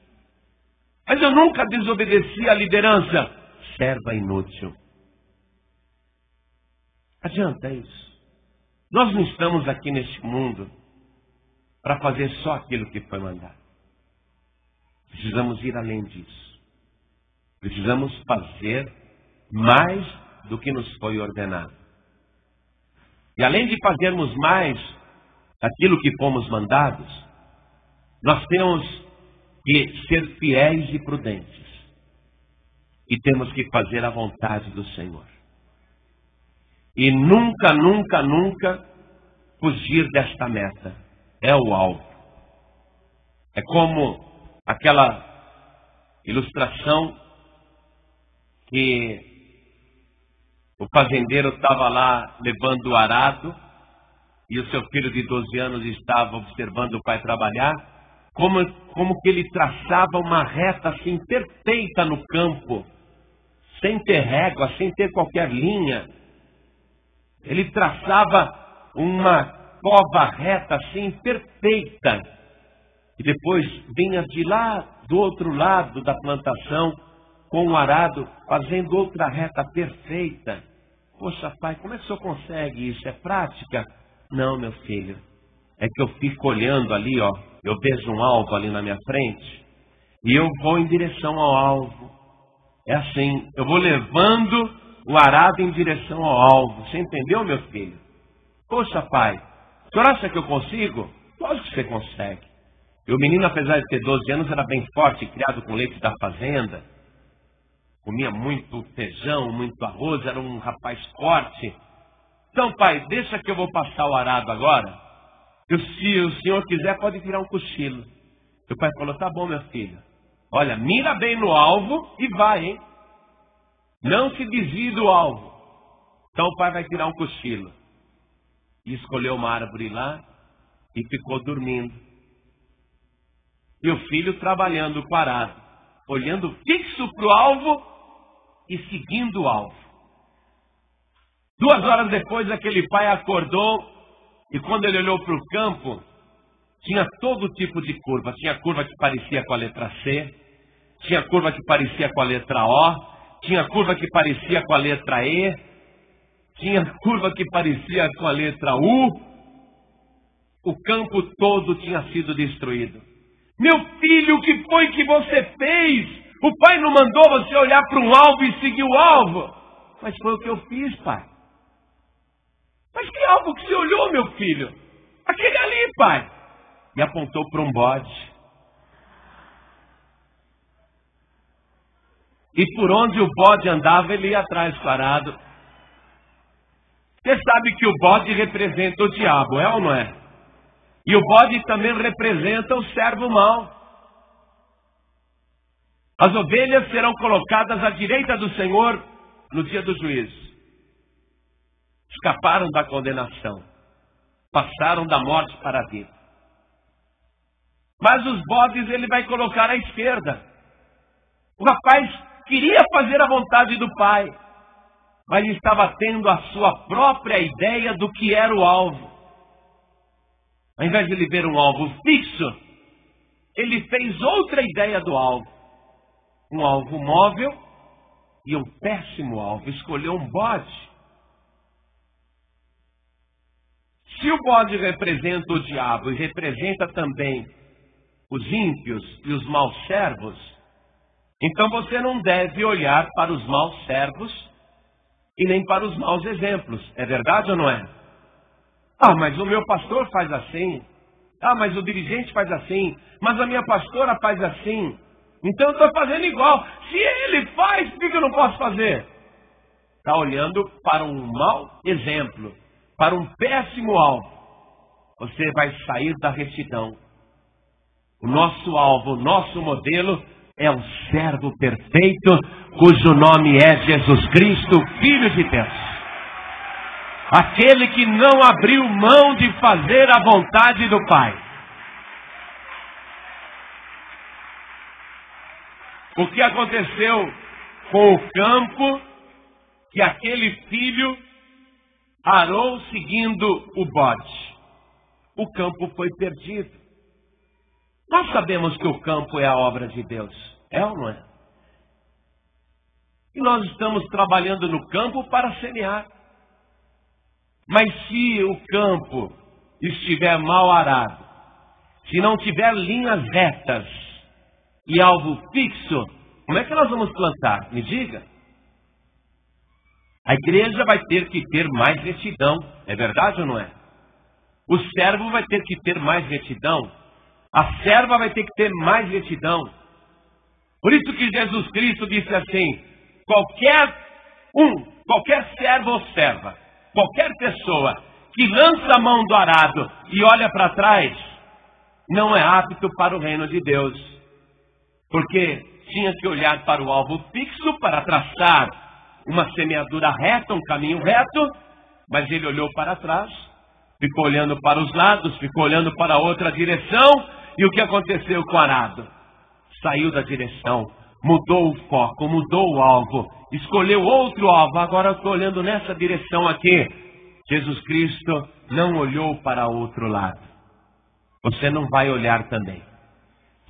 Mas eu nunca desobedeci à liderança, serva inútil. Adianta isso. Nós não estamos aqui neste mundo para fazer só aquilo que foi mandado. Precisamos ir além disso. Precisamos fazer mais do que nos foi ordenado. E além de fazermos mais aquilo que fomos mandados, nós temos que ser fiéis e prudentes. E temos que fazer a vontade do Senhor. E nunca, nunca, nunca fugir desta meta. É o alvo. É como aquela ilustração que o fazendeiro estava lá levando o arado e o seu filho de 12 anos estava observando o pai trabalhar, como que ele traçava uma reta assim perfeita no campo, sem ter régua, sem ter qualquer linha. Ele traçava uma cova reta assim perfeita. E depois vinha de lá do outro lado da plantação com o arado fazendo outra reta perfeita. Poxa, pai, como é que o senhor consegue isso? É prática? Não, meu filho. É que eu fico olhando ali, ó. Eu vejo um alvo ali na minha frente e eu vou em direção ao alvo. É assim, eu vou levando o arado em direção ao alvo. Você entendeu, meu filho? Poxa, pai, o senhor acha que eu consigo? Lógico que você consegue. E o menino, apesar de ter 12 anos, era bem forte, criado com leite da fazenda. Comia muito feijão, muito arroz, era um rapaz forte. Então, pai, deixa que eu vou passar o arado agora. E se o senhor quiser, pode tirar um cochilo. E o pai falou, tá bom, meu filho. Olha, mira bem no alvo e vai, hein? Não se desvie do alvo. Então o pai vai tirar um cochilo. E escolheu uma árvore lá e ficou dormindo. E o filho trabalhando parado, olhando fixo para o alvo e seguindo o alvo. 2 horas depois, aquele pai acordou e quando ele olhou para o campo, tinha todo tipo de curva. Tinha curva que parecia com a letra C, tinha curva que parecia com a letra O, tinha curva que parecia com a letra E, tinha curva que parecia com a letra U. O campo todo tinha sido destruído. Meu filho, o que foi que você fez? O pai não mandou você olhar para um alvo e seguir o alvo. Mas foi o que eu fiz, pai. Mas que alvo que você olhou, meu filho? Aquele ali, pai. E apontou para um bode. E por onde o bode andava, ele ia atrás do arado. Você sabe que o bode representa o diabo, é ou não é? E o bode também representa o servo mau. As ovelhas serão colocadas à direita do Senhor no dia do juízo. Escaparam da condenação. Passaram da morte para a vida. Mas os bodes ele vai colocar à esquerda. O rapaz queria fazer a vontade do pai, mas estava tendo a sua própria ideia do que era o alvo. Ao invés de ele ver um alvo fixo, ele fez outra ideia do alvo. Um alvo móvel e um péssimo alvo. Escolheu um bode. Se o bode representa o diabo e representa também os ímpios e os maus servos, então você não deve olhar para os maus servos e nem para os maus exemplos. É verdade ou não é? Ah, mas o meu pastor faz assim. Ah, mas o dirigente faz assim. Mas a minha pastora faz assim. Então eu estou fazendo igual. Se ele faz, por que eu não posso fazer? está olhando para um mau exemplo, para um péssimo alvo. Você vai sair da retidão. O nosso alvo, o nosso modelo é o servo perfeito, cujo nome é Jesus Cristo, Filho de Deus. Aquele que não abriu mão de fazer a vontade do Pai. O que aconteceu com o campo, que aquele filho arou seguindo o bode. O campo foi perdido. Nós sabemos que o campo é a obra de Deus. É ou não é? E nós estamos trabalhando no campo para semear. Mas se o campo estiver mal arado, se não tiver linhas retas e alvo fixo, como é que nós vamos plantar? Me diga. A igreja vai ter que ter mais retidão. É verdade ou não é? O servo vai ter que ter mais retidão. A serva vai ter que ter mais retidão. Por isso que Jesus Cristo disse assim: qualquer servo ou serva, qualquer pessoa que lança a mão do arado e olha para trás, não é apto para o reino de Deus. Porque tinha que olhar para o alvo fixo para traçar uma semeadura reta, um caminho reto, mas ele olhou para trás, ficou olhando para os lados, ficou olhando para outra direção, e o que aconteceu com o arado? Saiu da direção, mudou o foco, mudou o alvo, escolheu outro alvo. Agora eu estou olhando nessa direção aqui. Jesus Cristo não olhou para outro lado. Você não vai olhar também.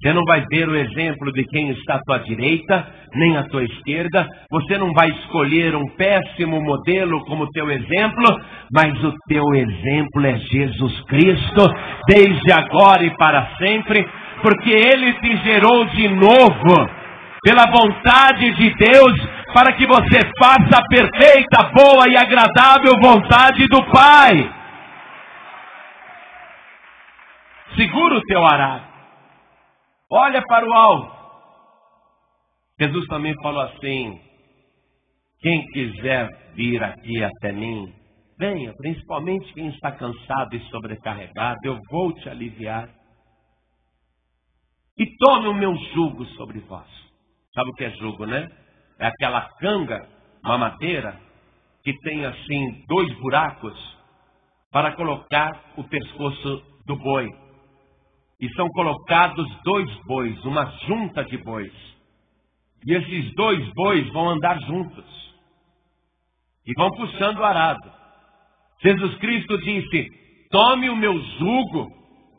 Você não vai ver o exemplo de quem está à tua direita, nem à tua esquerda. Você não vai escolher um péssimo modelo como teu exemplo, mas o teu exemplo é Jesus Cristo, desde agora e para sempre, porque Ele te gerou de novo, pela vontade de Deus, para que você faça a perfeita, boa e agradável vontade do Pai. Segura o teu arado. Olha para o alvo. Jesus também falou assim: quem quiser vir aqui até mim, venha, principalmente quem está cansado e sobrecarregado, eu vou te aliviar. E tome o meu jugo sobre vós. Sabe o que é jugo, né? É aquela canga, uma madeira, que tem assim 2 buracos para colocar o pescoço do boi. E são colocados 2 bois, uma junta de bois. E esses 2 bois vão andar juntos. E vão puxando o arado. Jesus Cristo disse: tome o meu jugo,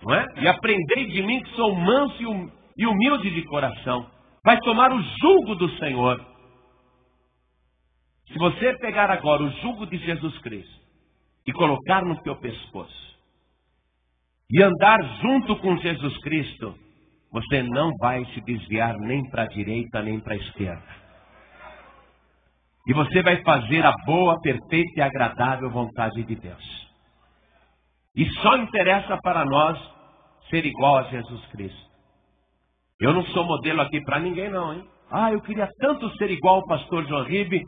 não é? E aprendei de mim, que sou manso e humilde de coração. Vai tomar o jugo do Senhor. Se você pegar agora o jugo de Jesus Cristo e colocar no teu pescoço, e andar junto com Jesus Cristo, você não vai se desviar nem para a direita nem para a esquerda. E você vai fazer a boa, perfeita e agradável vontade de Deus. E só interessa para nós ser igual a Jesus Cristo. Eu não sou modelo aqui para ninguém não, hein? Eu queria tanto ser igual ao pastor João Ribe.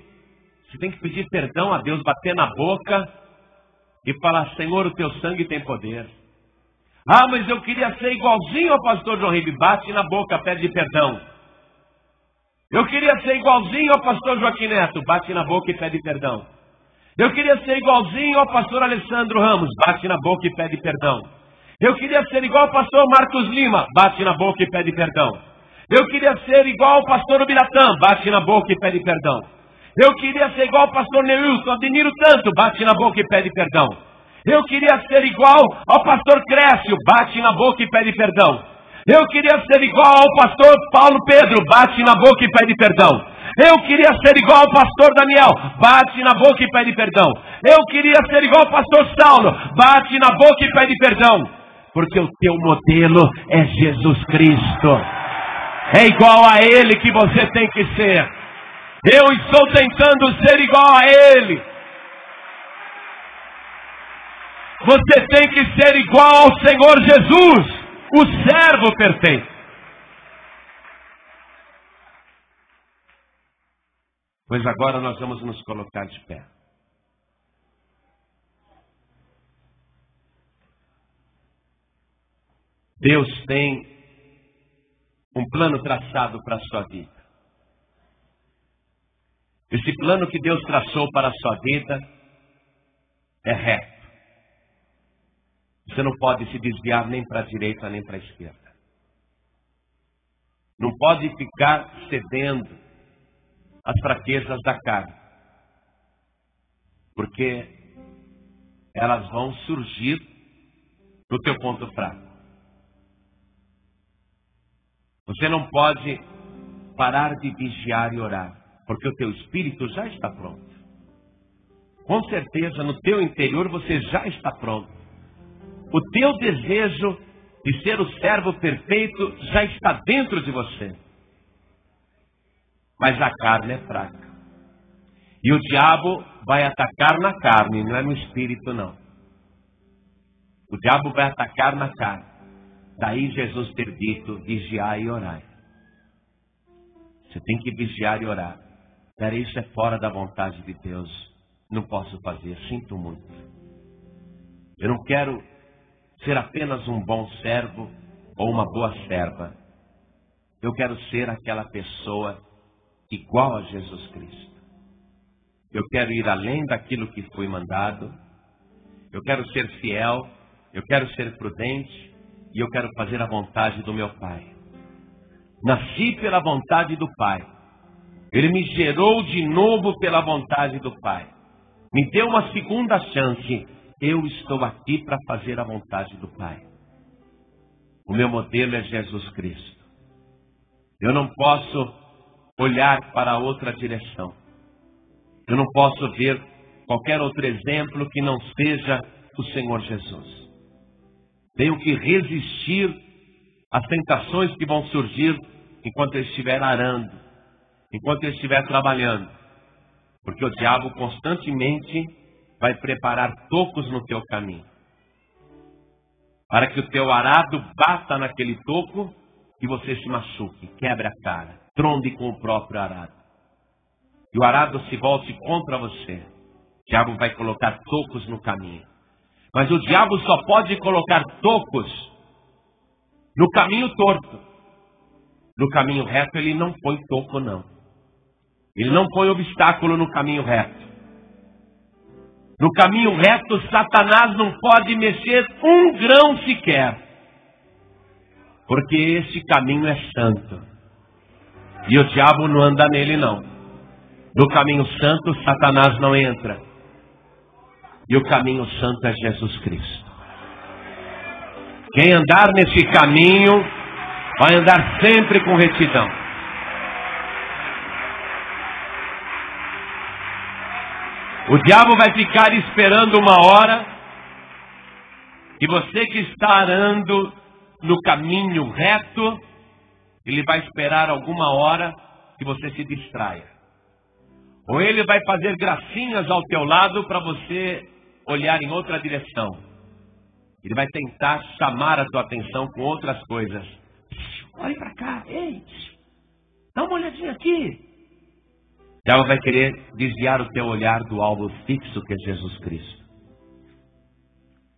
Você tem que pedir perdão a Deus, bater na boca e falar: Senhor, o teu sangue tem poder. Mas eu queria ser igualzinho ao pastor João Ribe. Bate na boca, pede perdão. Eu queria ser igualzinho ao pastor Joaquim Neto. Bate na boca e pede perdão. Eu queria ser igualzinho ao pastor Alessandro Ramos. Bate na boca e pede perdão. Eu queria ser igual ao pastor Marcos Lima. Bate na boca e pede perdão. Eu queria ser igual ao pastor Ubiratã. Bate na boca e pede perdão. Eu queria ser igual ao pastor Neilson. Admiro tanto. Bate na boca e pede perdão. Eu queria ser igual ao pastor Crécio, bate na boca e pede perdão. Eu queria ser igual ao pastor Paulo Pedro, bate na boca e pede perdão. Eu queria ser igual ao pastor Daniel, bate na boca e pede perdão. Eu queria ser igual ao pastor Saulo, bate na boca e pede perdão. Porque o teu modelo é Jesus Cristo. É igual a Ele que você tem que ser. Eu estou tentando ser igual a Ele. Você tem que ser igual ao Senhor Jesus, o servo perfeito. Pois agora nós vamos nos colocar de pé. Deus tem um plano traçado para a sua vida. Esse plano que Deus traçou para a sua vida é reto. Você não pode se desviar nem para a direita nem para a esquerda. Não pode ficar cedendo às fraquezas da carne. Porque elas vão surgir no teu ponto fraco. Você não pode parar de vigiar e orar, porque o teu espírito já está pronto. Com certeza, no teu interior você já está pronto. O teu desejo de ser o servo perfeito já está dentro de você. Mas a carne é fraca. E o diabo vai atacar na carne, não é no espírito, não. O diabo vai atacar na carne. Daí Jesus ter dito, vigiar e orar. Você tem que vigiar e orar. Peraí, isso é fora da vontade de Deus. Não posso fazer, sinto muito. Eu não quero ser apenas um bom servo ou uma boa serva. Eu quero ser aquela pessoa igual a Jesus Cristo. Eu quero ir além daquilo que fui mandado. Eu quero ser fiel. Eu quero ser prudente. E eu quero fazer a vontade do meu Pai. Nasci pela vontade do Pai. Ele me gerou de novo pela vontade do Pai. Me deu uma segunda chance. Eu estou aqui para fazer a vontade do Pai. O meu modelo é Jesus Cristo. Eu não posso olhar para outra direção. Eu não posso ver qualquer outro exemplo que não seja o Senhor Jesus. Tenho que resistir às tentações que vão surgir enquanto eu estiver arando, enquanto eu estiver trabalhando. Porque o diabo constantemente vai preparar tocos no teu caminho. Para que o teu arado bata naquele toco e você se machuque, quebre a cara, tronde com o próprio arado. E o arado se volte contra você. O diabo vai colocar tocos no caminho. Mas o diabo só pode colocar tocos no caminho torto. No caminho reto ele não põe toco, não. Ele não põe obstáculo no caminho reto. No caminho reto, Satanás não pode mexer um grão sequer. Porque esse caminho é santo. E o diabo não anda nele, não. No caminho santo, Satanás não entra. E o caminho santo é Jesus Cristo. Quem andar nesse caminho vai andar sempre com retidão. O diabo vai ficar esperando uma hora e você que está arando no caminho reto, ele vai esperar alguma hora que você se distraia. Ou ele vai fazer gracinhas ao teu lado para você olhar em outra direção. Ele vai tentar chamar a tua atenção com outras coisas. Olha para cá, ei, dá uma olhadinha aqui. Ela vai querer desviar o teu olhar do alvo fixo que é Jesus Cristo.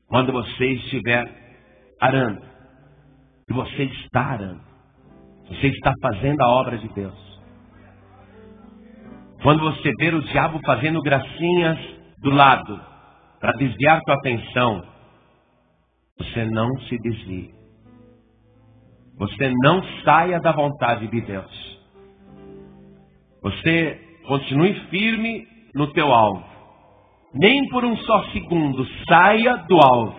Quando você estiver arando, e você está arando, você está fazendo a obra de Deus. Quando você ver o diabo fazendo gracinhas do lado, para desviar tua atenção, você não se desvie. Você não saia da vontade de Deus. Você continue firme no teu alvo. Nem por um só segundo saia do alvo.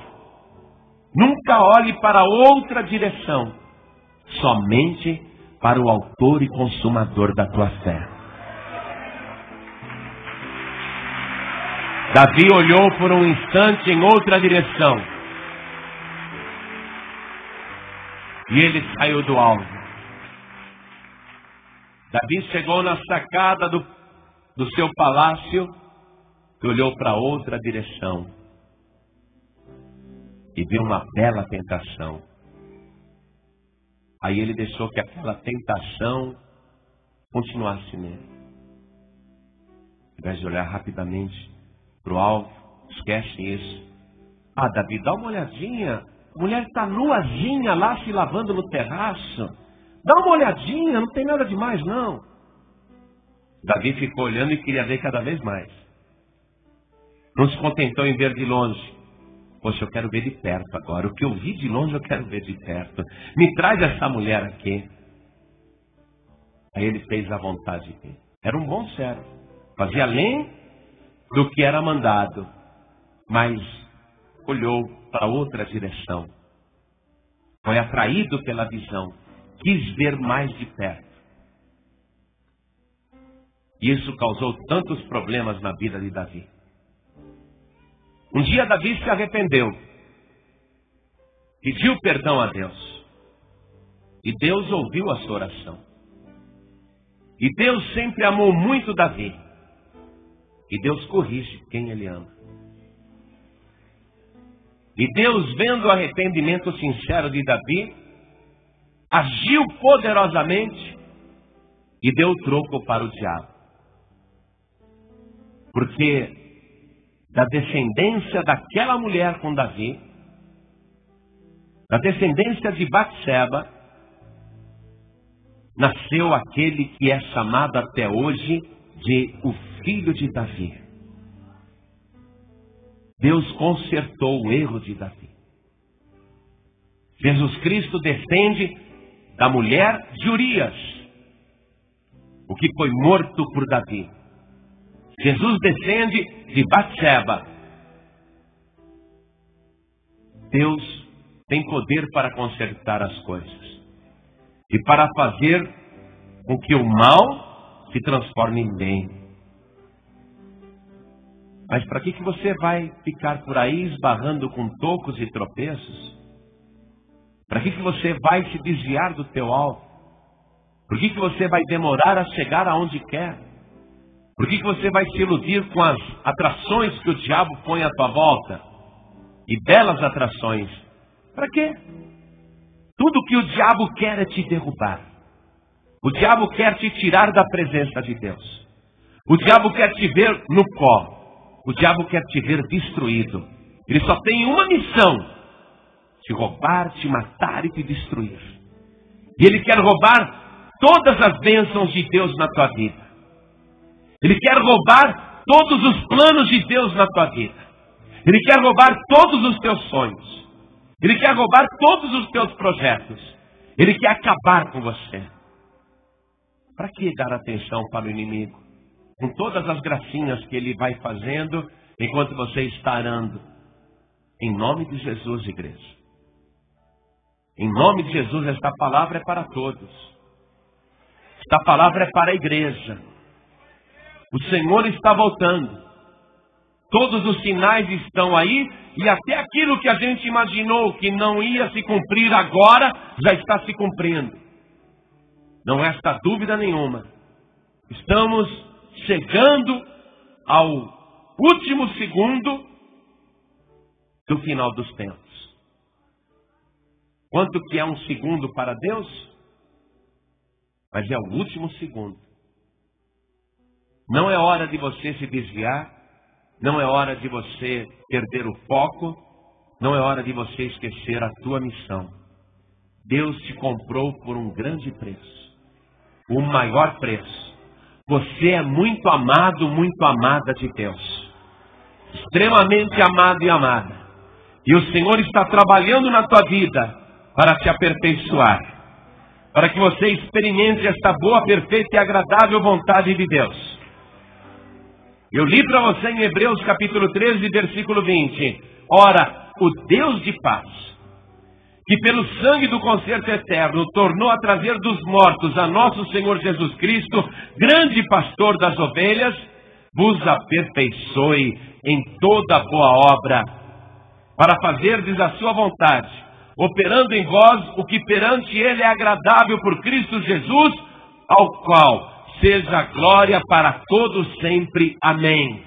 Nunca olhe para outra direção. Somente para o autor e consumador da tua fé. Davi olhou por um instante em outra direção. E ele saiu do alvo. Davi chegou na sacada do seu palácio e olhou para outra direção. E viu uma bela tentação. Aí ele deixou que aquela tentação continuasse nele. Ao invés de olhar rapidamente para o alvo, esquece isso. Ah, Davi, dá uma olhadinha. A mulher está nuazinha lá se lavando no terraço. Dá uma olhadinha, não tem nada demais não. Davi ficou olhando e queria ver cada vez mais. Não se contentou em ver de longe. Poxa, eu quero ver de perto agora. O que eu vi de longe eu quero ver de perto. Me traz essa mulher aqui. Aí ele fez a vontade dele. Era um bom servo. Fazia além do que era mandado. Mas olhou para outra direção. Foi atraído pela visão. Quis ver mais de perto. E isso causou tantos problemas na vida de Davi. Um dia Davi se arrependeu. Pediu perdão a Deus. E Deus ouviu a sua oração. E Deus sempre amou muito Davi. E Deus corrige quem Ele ama. E Deus, vendo o arrependimento sincero de Davi, agiu poderosamente e deu troco para o diabo. Porque da descendência daquela mulher com Davi, da descendência de Batseba, nasceu aquele que é chamado até hoje de o filho de Davi. Deus consertou o erro de Davi. Jesus Cristo descende da mulher de Urias, o que foi morto por Davi. Jesus descende de Batseba. Deus tem poder para consertar as coisas e para fazer com que o mal se transforme em bem. Mas para que você vai ficar por aí esbarrando com tocos e tropeços? Para que você vai se desviar do teu alvo? Por que você vai demorar a chegar aonde quer? Por que você vai se iludir com as atrações que o diabo põe à tua volta? E belas atrações. Para quê? Tudo que o diabo quer é te derrubar. O diabo quer te tirar da presença de Deus. O diabo quer te ver no pó. O diabo quer te ver destruído. Ele só tem uma missão: te roubar, te matar e te destruir. E ele quer roubar todas as bênçãos de Deus na tua vida. Ele quer roubar todos os planos de Deus na tua vida. Ele quer roubar todos os teus sonhos. Ele quer roubar todos os teus projetos. Ele quer acabar com você. Para que dar atenção para o inimigo? Com todas as gracinhas que ele vai fazendo enquanto você está arando. Em nome de Jesus, igreja. Em nome de Jesus, esta palavra é para todos. Esta palavra é para a igreja. O Senhor está voltando. Todos os sinais estão aí. E até aquilo que a gente imaginou que não ia se cumprir agora, já está se cumprindo. Não resta dúvida nenhuma. Estamos chegando ao último segundo do final dos tempos. Quanto que é um segundo para Deus? Mas é o último segundo. Não é hora de você se desviar. Não é hora de você perder o foco. Não é hora de você esquecer a tua missão. Deus te comprou por um grande preço. O maior preço. Você é muito amado, muito amada de Deus. Extremamente amado e amada. E o Senhor está trabalhando na tua vida para te aperfeiçoar. Para que você experimente esta boa, perfeita e agradável vontade de Deus. Eu li para você em Hebreus capítulo 13, versículo 20. Ora, o Deus de paz, que pelo sangue do concerto eterno tornou a trazer dos mortos a nosso Senhor Jesus Cristo, grande pastor das ovelhas, vos aperfeiçoe em toda boa obra, para fazerdes a sua vontade, operando em vós o que perante Ele é agradável por Cristo Jesus, ao qual seja glória para todos sempre. Amém.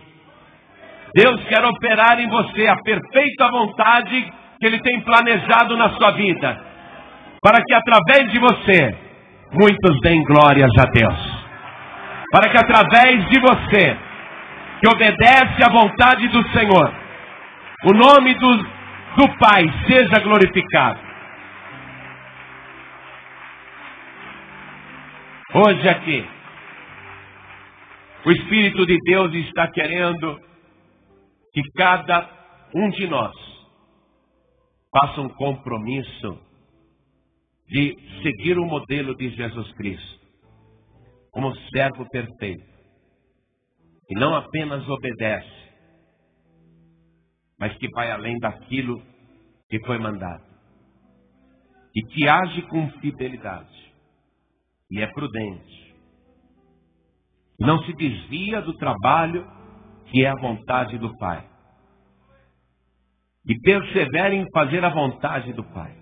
Deus quer operar em você a perfeita vontade que Ele tem planejado na sua vida, para que através de você, muitos deem glórias a Deus. Para que através de você, que obedece à vontade do Senhor. O nome do Pai seja glorificado. Hoje aqui, o Espírito de Deus está querendo que cada um de nós faça um compromisso de seguir o modelo de Jesus Cristo como servo perfeito, que não apenas obedece, mas que vai além daquilo que foi mandado, e que age com fidelidade, e é prudente, não se desvia do trabalho que é a vontade do Pai, e persevera em fazer a vontade do Pai.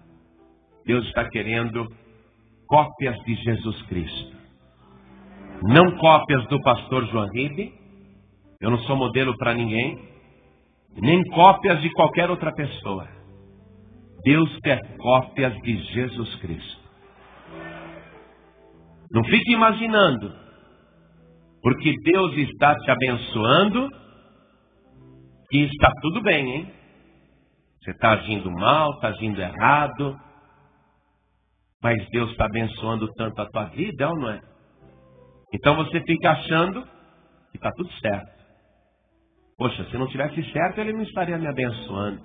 Deus está querendo cópias de Jesus Cristo, não cópias do pastor João Ribe. Eu não sou modelo para ninguém, nem cópias de qualquer outra pessoa. Deus quer cópias de Jesus Cristo. Não fique imaginando, porque Deus está te abençoando, que está tudo bem, hein? Você está agindo mal, está agindo errado, mas Deus está abençoando tanto a tua vida, é ou não é? Então você fica achando que está tudo certo. Poxa, se não tivesse certo, Ele não estaria me abençoando.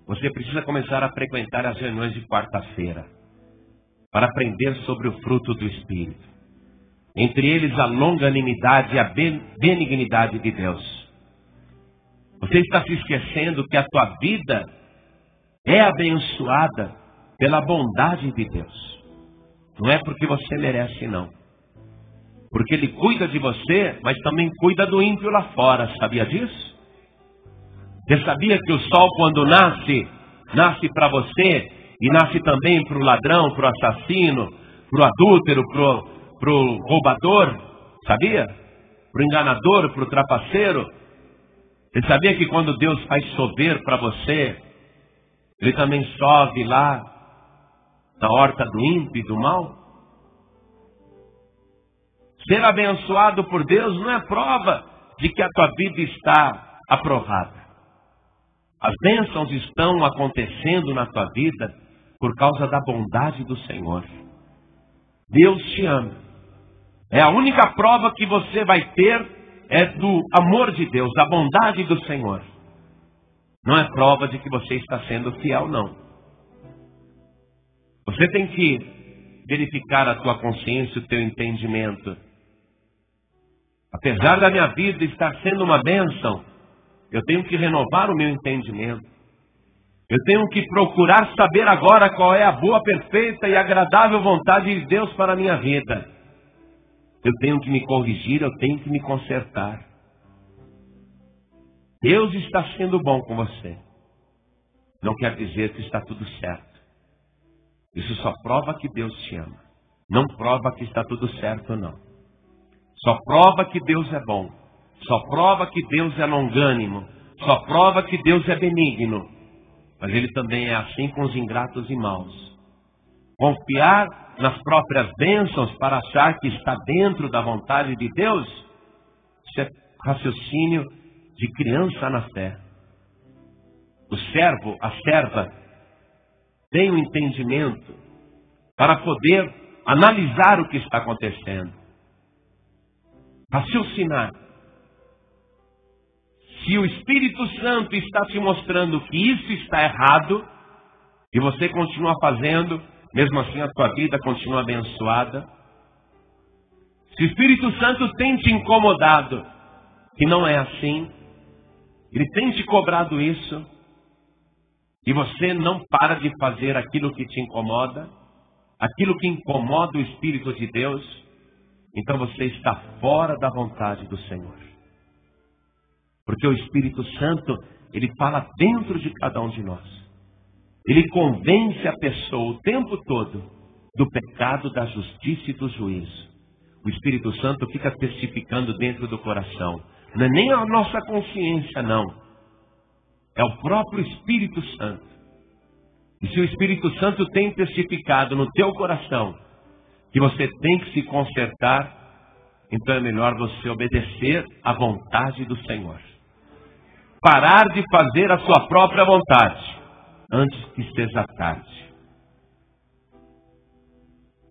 Você precisa começar a frequentar as reuniões de quarta-feira, para aprender sobre o fruto do Espírito. Entre eles a longanimidade e a benignidade de Deus. Você está se esquecendo que a tua vida é abençoada pela bondade de Deus. Não é porque você merece, não. Porque Ele cuida de você, mas também cuida do ímpio lá fora. Sabia disso? Você sabia que o sol, quando nasce para você, e nasce também para o ladrão, para o assassino, para o adúltero, para o roubador? Sabia? Para o enganador, para o trapaceiro? Você sabia que quando Deus faz chover para você, Ele também chove lá na horta do ímpio e do mal? Ser abençoado por Deus não é prova de que a tua vida está aprovada. As bênçãos estão acontecendo na tua vida por causa da bondade do Senhor. Deus te ama. É a única prova que você vai ter é do amor de Deus, da bondade do Senhor. Não é prova de que você está sendo fiel, não. Você tem que verificar a tua consciência, o teu entendimento. Apesar da minha vida estar sendo uma bênção, eu tenho que renovar o meu entendimento. Eu tenho que procurar saber agora qual é a boa, perfeita e agradável vontade de Deus para a minha vida. Eu tenho que me corrigir, eu tenho que me consertar. Deus está sendo bom com você. Não quer dizer que está tudo certo. Isso só prova que Deus te ama. Não prova que está tudo certo, não. Só prova que Deus é bom. Só prova que Deus é longânimo. Só prova que Deus é benigno. Mas Ele também é assim com os ingratos e maus. Confiar nas próprias bênçãos para achar que está dentro da vontade de Deus, isso é raciocínio de criança na fé. O servo, a serva, tem o entendimento para poder analisar o que está acontecendo. Raciocinar. Se o Espírito Santo está te mostrando que isso está errado, e você continua fazendo, mesmo assim a tua vida continua abençoada. Se o Espírito Santo tem te incomodado, que não é assim, Ele tem te cobrado isso, e você não para de fazer aquilo que te incomoda, aquilo que incomoda o Espírito de Deus, então você está fora da vontade do Senhor. Porque o Espírito Santo, Ele fala dentro de cada um de nós. Ele convence a pessoa o tempo todo do pecado, da justiça e do juízo. O Espírito Santo fica testificando dentro do coração. Não é nem a nossa consciência, não. É o próprio Espírito Santo. E se o Espírito Santo tem testificado no teu coração que você tem que se consertar, então é melhor você obedecer à vontade do Senhor. Parar de fazer a sua própria vontade antes que seja tarde.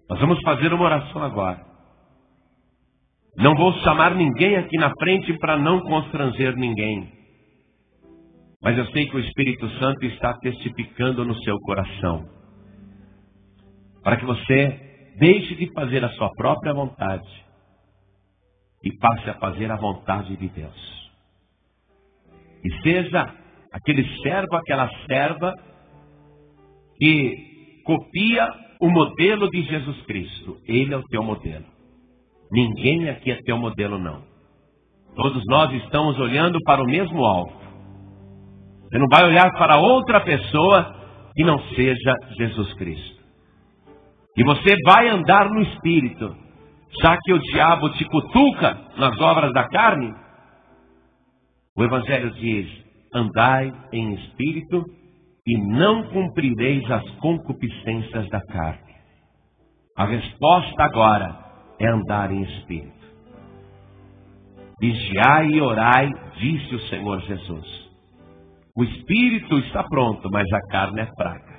Nós vamos fazer uma oração agora. Não vou chamar ninguém aqui na frente para não constranger ninguém. Mas eu sei que o Espírito Santo está testificando no seu coração. Para que você deixe de fazer a sua própria vontade e passe a fazer a vontade de Deus. E seja aquele servo, aquela serva que copia o modelo de Jesus Cristo. Ele é o teu modelo. Ninguém aqui é teu modelo, não. Todos nós estamos olhando para o mesmo alvo. Você não vai olhar para outra pessoa que não seja Jesus Cristo. E você vai andar no Espírito. Já que o diabo te cutuca nas obras da carne, o Evangelho diz: andai em Espírito e não cumprireis as concupiscências da carne. A resposta agora é andar em Espírito. Vigiai e orai, disse o Senhor Jesus. O Espírito está pronto, mas a carne é fraca.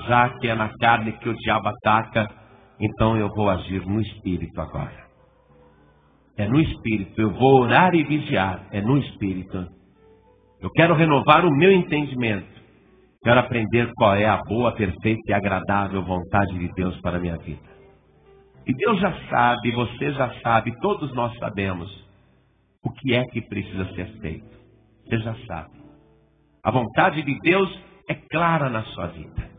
Já que é na carne que o diabo ataca, então eu vou agir no Espírito agora. É no Espírito, eu vou orar e vigiar, é no Espírito. Eu quero renovar o meu entendimento. Quero aprender qual é a boa, perfeita e agradável vontade de Deus para a minha vida. E Deus já sabe, você já sabe, todos nós sabemos o que é que precisa ser feito. Você já sabe. A vontade de Deus é clara na sua vida.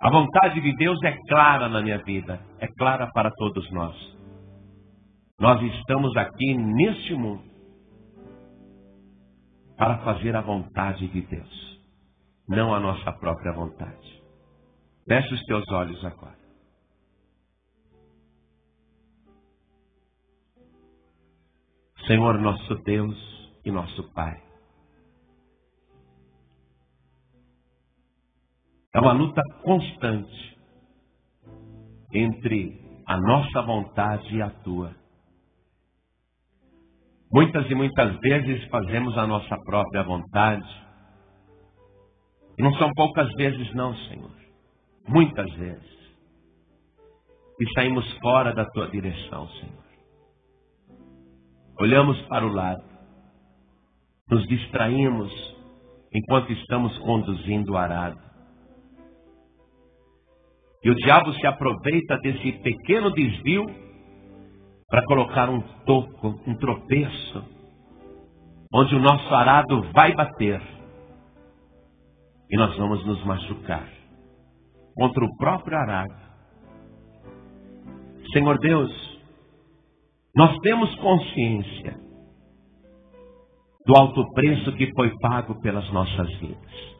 A vontade de Deus é clara na minha vida. É clara para todos nós. Nós estamos aqui neste mundo para fazer a vontade de Deus, não a nossa própria vontade. Feche os teus olhos agora. Senhor, nosso Deus e nosso Pai, é uma luta constante entre a nossa vontade e a Tua. Muitas e muitas vezes fazemos a nossa própria vontade. E não são poucas vezes não, Senhor. Muitas vezes. E saímos fora da Tua direção, Senhor. Olhamos para o lado. Nos distraímos enquanto estamos conduzindo o arado. E o diabo se aproveita desse pequeno desvio para colocar um toco, um tropeço, onde o nosso arado vai bater. E nós vamos nos machucar contra o próprio arado. Senhor Deus, nós temos consciência do alto preço que foi pago pelas nossas vidas.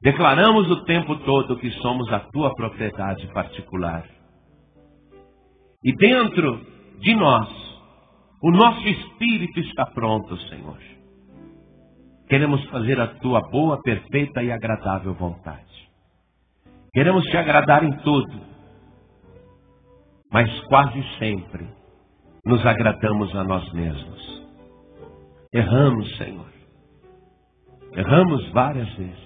Declaramos o tempo todo que somos a Tua propriedade particular. E dentro de nós, o nosso espírito está pronto, Senhor. Queremos fazer a Tua boa, perfeita e agradável vontade. Queremos Te agradar em tudo. Mas quase sempre nos agradamos a nós mesmos. Erramos, Senhor. Erramos várias vezes.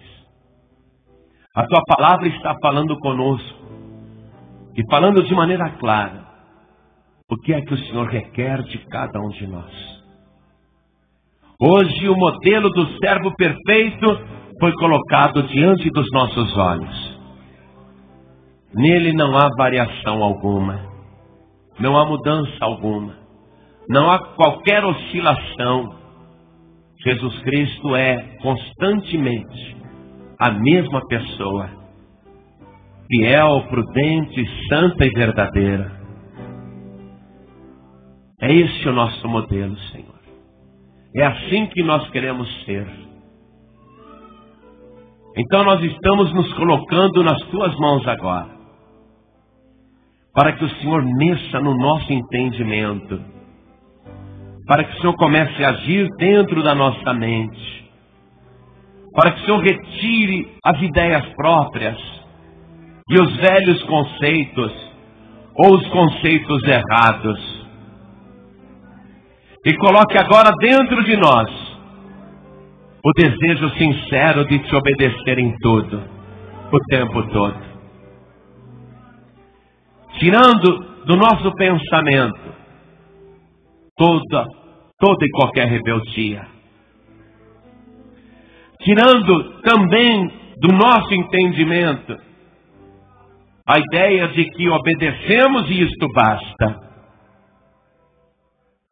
A Tua palavra está falando conosco. E falando de maneira clara. O que é que o Senhor requer de cada um de nós? Hoje o modelo do servo perfeito foi colocado diante dos nossos olhos. Nele não há variação alguma. Não há mudança alguma. Não há qualquer oscilação. Jesus Cristo é constantemente a mesma pessoa. Fiel, prudente, santa e verdadeira. É esse o nosso modelo, Senhor. É assim que nós queremos ser. Então nós estamos nos colocando nas Tuas mãos agora. Para que o Senhor mexa no nosso entendimento. Para que o Senhor comece a agir dentro da nossa mente. Para que o Senhor retire as ideias próprias e os velhos conceitos, ou os conceitos errados. E coloque agora dentro de nós o desejo sincero de te obedecer em tudo, o tempo todo. Tirando do nosso pensamento toda e qualquer rebeldia. Tirando também do nosso entendimento a ideia de que obedecemos e isto basta.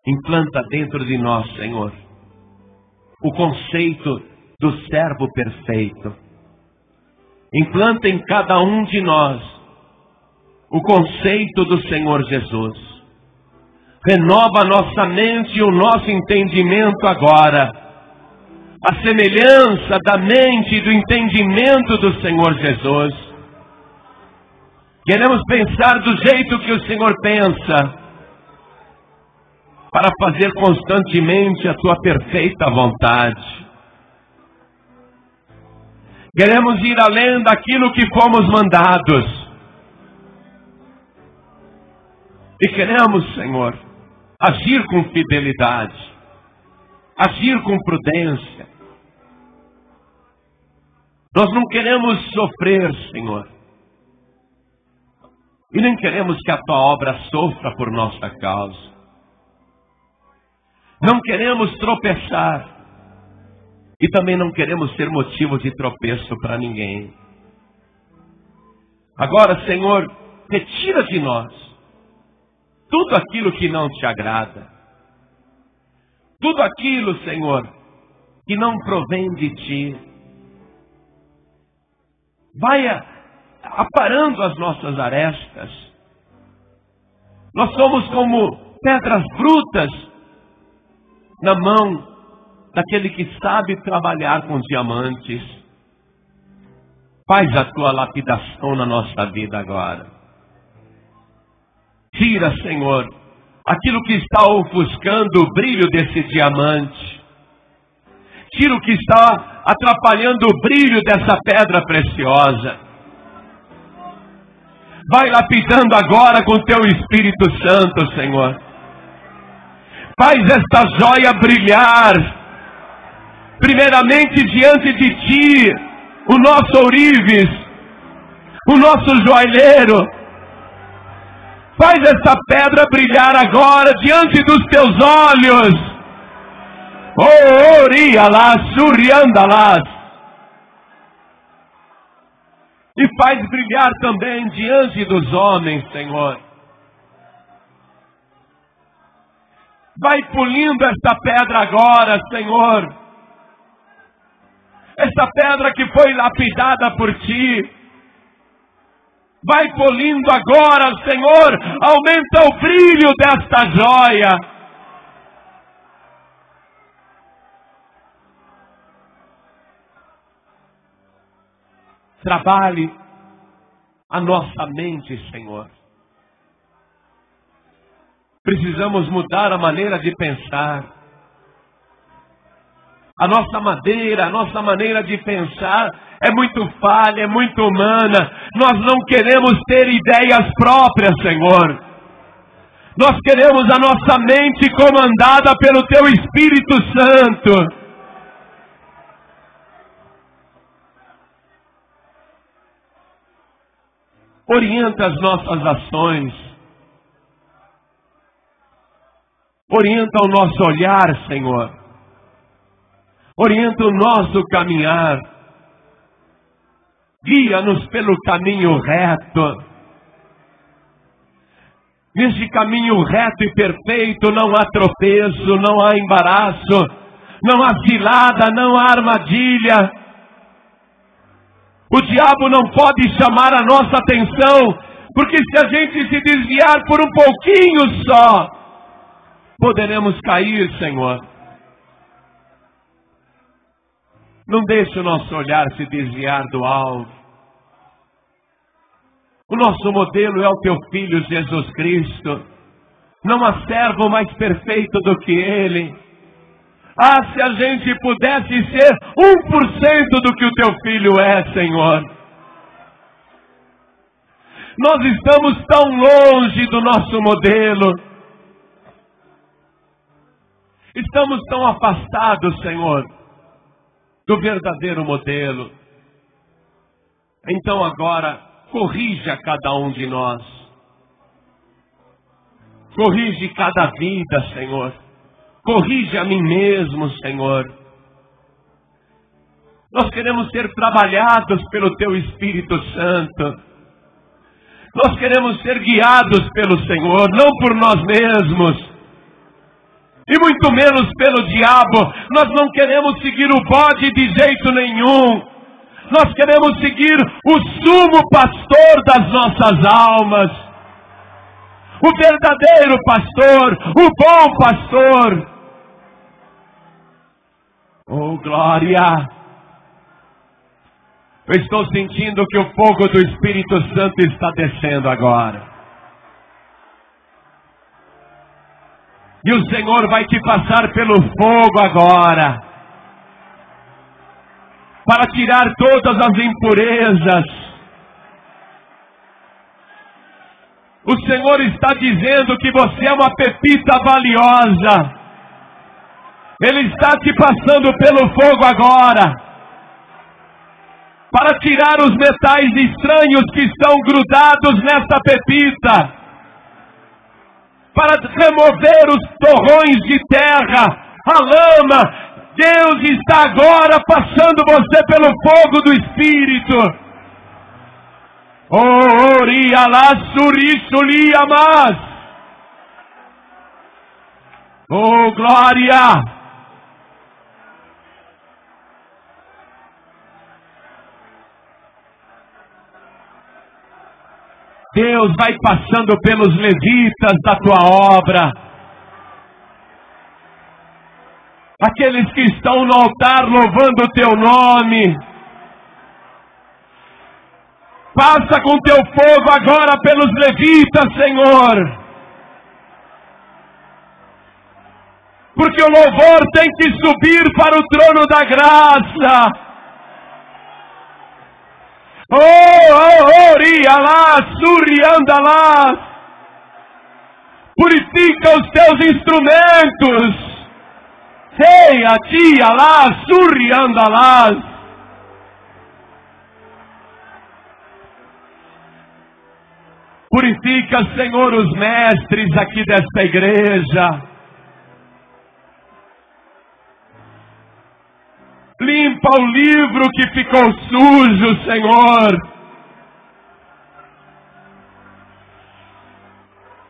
Implanta dentro de nós, Senhor, o conceito do servo perfeito. Implanta em cada um de nós o conceito do Senhor Jesus. Renova a nossa mente e o nosso entendimento agora, a semelhança da mente e do entendimento do Senhor Jesus. Queremos pensar do jeito que o Senhor pensa, para fazer constantemente a tua perfeita vontade. Queremos ir além daquilo que fomos mandados. E queremos, Senhor, agir com fidelidade, agir com prudência. Nós não queremos sofrer, Senhor, e nem queremos que a tua obra sofra por nossa causa. Não queremos tropeçar, e também não queremos ser motivo de tropeço para ninguém. Agora, Senhor, retira de nós tudo aquilo que não te agrada. Tudo aquilo, Senhor, que não provém de ti. Vai aparando as nossas arestas. Nós somos como pedras brutas na mão daquele que sabe trabalhar com diamantes. Faz a tua lapidação na nossa vida agora. Tira, Senhor, aquilo que está ofuscando o brilho desse diamante. Tira o que está atrapalhando o brilho dessa pedra preciosa. Vai lapidando agora com teu Espírito Santo, Senhor. Faz esta joia brilhar, primeiramente diante de ti, o nosso ourives, o nosso joalheiro. Faz esta pedra brilhar agora diante dos teus olhos. Oh, orialás, suriandalás. E faz brilhar também diante dos homens, Senhor. Vai polindo esta pedra agora, Senhor. Esta pedra que foi lapidada por ti. Vai polindo agora, Senhor. Aumenta o brilho desta joia. Trabalhe a nossa mente, Senhor. Precisamos mudar a maneira de pensar. A nossa maneira de pensar é muito falha, é muito humana. Nós não queremos ter ideias próprias, Senhor. Nós queremos a nossa mente comandada pelo Teu Espírito Santo. Orienta as nossas ações. Orienta o nosso olhar, Senhor. Orienta o nosso caminhar. Guia-nos pelo caminho reto. Neste caminho reto e perfeito não há tropeço, não há embaraço, não há cilada, não há armadilha. O diabo não pode chamar a nossa atenção, porque se a gente se desviar por um pouquinho só, poderemos cair, Senhor. Não deixe o nosso olhar se desviar do alvo. O nosso modelo é o Teu Filho Jesus Cristo. Não há servo mais perfeito do que Ele. Ah, se a gente pudesse ser 1% do que o Teu Filho é, Senhor. Nós estamos tão longe do nosso modelo. Estamos tão afastados, Senhor, do verdadeiro modelo. Então agora, corrija cada um de nós. Corrige cada vida, Senhor. Corrige a mim mesmo, Senhor. Nós queremos ser trabalhados pelo Teu Espírito Santo. Nós queremos ser guiados pelo Senhor, não por nós mesmos. E muito menos pelo diabo. Nós não queremos seguir o bode de jeito nenhum. Nós queremos seguir o sumo pastor das nossas almas. O verdadeiro pastor, o bom pastor. Oh, glória! Eu estou sentindo que o fogo do Espírito Santo está descendo agora. E o Senhor vai te passar pelo fogo agora, para tirar todas as impurezas. O Senhor está dizendo que você é uma pepita valiosa. Ele está te passando pelo fogo agora, para tirar os metais estranhos que estão grudados nessa pepita, para remover os torrões de terra, a lama. Deus está agora passando você pelo fogo do Espírito. Oh, oh, glória! Deus vai passando pelos levitas da tua obra. Aqueles que estão no altar louvando o teu nome. Passa com teu fogo agora pelos levitas, Senhor. Porque o louvor tem que subir para o trono da graça. Purifica os teus instrumentos. Ei, a ti, alá, surriandalás. Purifica, Senhor, os mestres aqui desta igreja. Limpa o livro que ficou sujo, Senhor.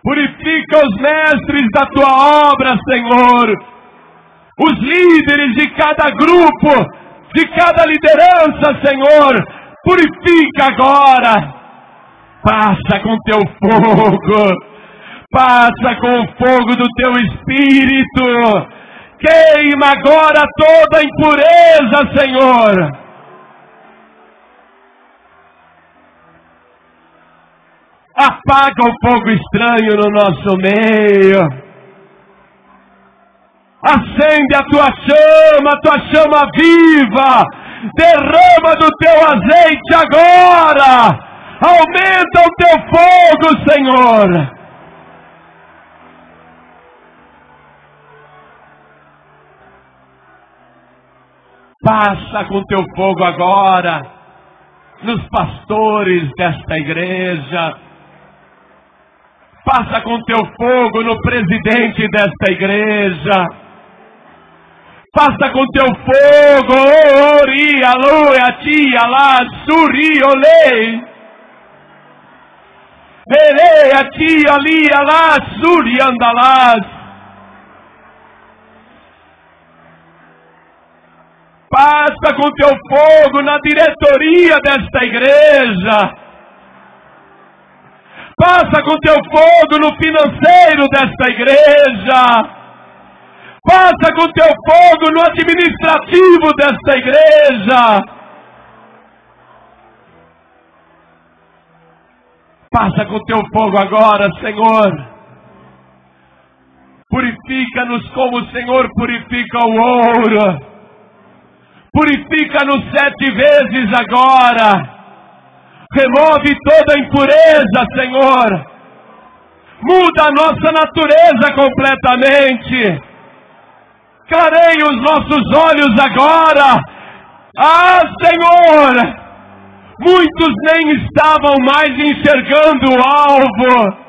Purifica os mestres da tua obra, Senhor. Os líderes de cada grupo, de cada liderança, Senhor. Purifica agora. Passa com teu fogo. Passa com o fogo do teu Espírito. Queima agora toda a impureza, Senhor. Apaga o fogo estranho no nosso meio. Acende a tua chama viva. Derrama do teu azeite agora. Aumenta o teu fogo, Senhor. Passa com teu fogo agora nos pastores desta igreja. Passa com teu fogo no presidente desta igreja. Passa com teu fogo, ori, alô, ati, alá, suri, olei. Ele, ati, ali, alá, suri, andalás. Passa com teu fogo na diretoria desta igreja. Passa com teu fogo no financeiro desta igreja. Passa com teu fogo no administrativo desta igreja. Passa com teu fogo agora, Senhor. Purifica-nos como o Senhor purifica o ouro. Purifica-nos 7 vezes agora. Remove toda impureza, Senhor. Muda a nossa natureza completamente. Clareie os nossos olhos agora. Ah, Senhor, muitos nem estavam mais enxergando o alvo.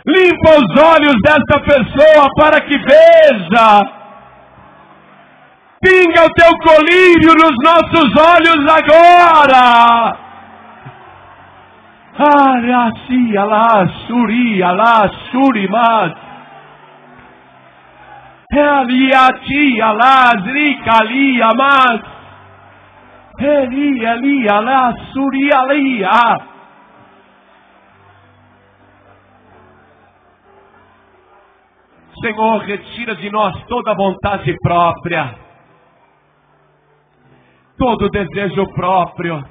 Limpa os olhos desta pessoa para que veja. Pinga o teu colírio nos nossos olhos agora. Arashi ala suri ala surimat. Eliati ala zrikali amat. Eli ala suri alia. Senhor, retira de nós toda vontade própria, todo desejo próprio,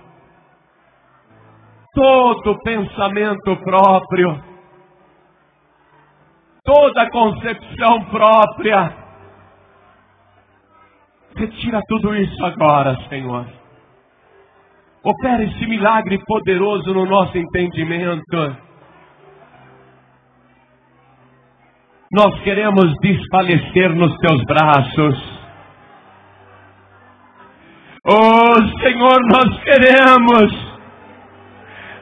todo pensamento próprio, toda concepção própria. Retira tudo isso agora, Senhor. Opera esse milagre poderoso no nosso entendimento. Nós queremos desfalecer nos teus braços. Oh, Senhor, nós queremos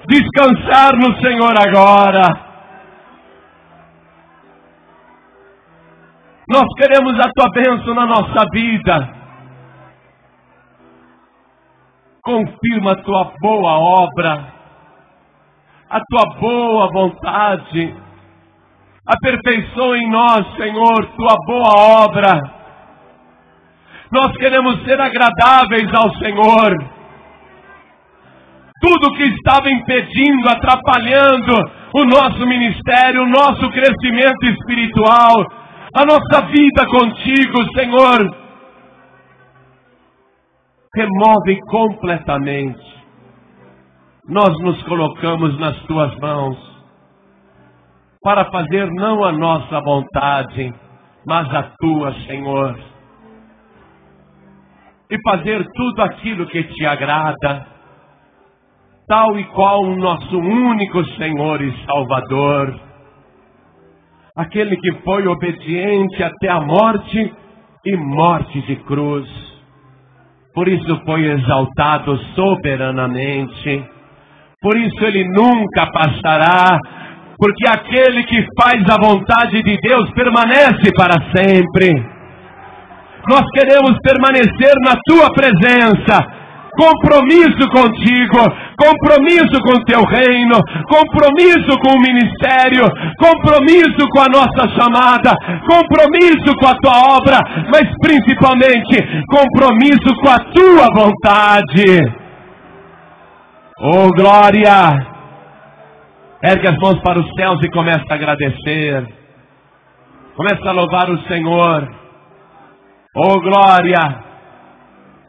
descansar no Senhor agora. Nós queremos a tua bênção na nossa vida. Confirma a tua boa obra, a tua boa vontade. Aperfeiçoa em nós, Senhor, tua boa obra. Nós queremos ser agradáveis ao Senhor. Tudo que estava impedindo, atrapalhando o nosso ministério, o nosso crescimento espiritual, a nossa vida contigo, Senhor, remove completamente. Nós nos colocamos nas tuas mãos para fazer não a nossa vontade, mas a tua, Senhor. E fazer tudo aquilo que te agrada, tal e qual o nosso único Senhor e Salvador. Aquele que foi obediente até a morte e morte de cruz. Por isso foi exaltado soberanamente. Por isso ele nunca passará. Porque aquele que faz a vontade de Deus permanece para sempre. Nós queremos permanecer na tua presença. Compromisso contigo, compromisso com o teu reino, compromisso com o ministério, compromisso com a nossa chamada, compromisso com a tua obra, mas principalmente compromisso com a tua vontade. Oh, glória! Ergue as mãos para os céus e começa a agradecer. Começa a louvar o Senhor. Oh, glória!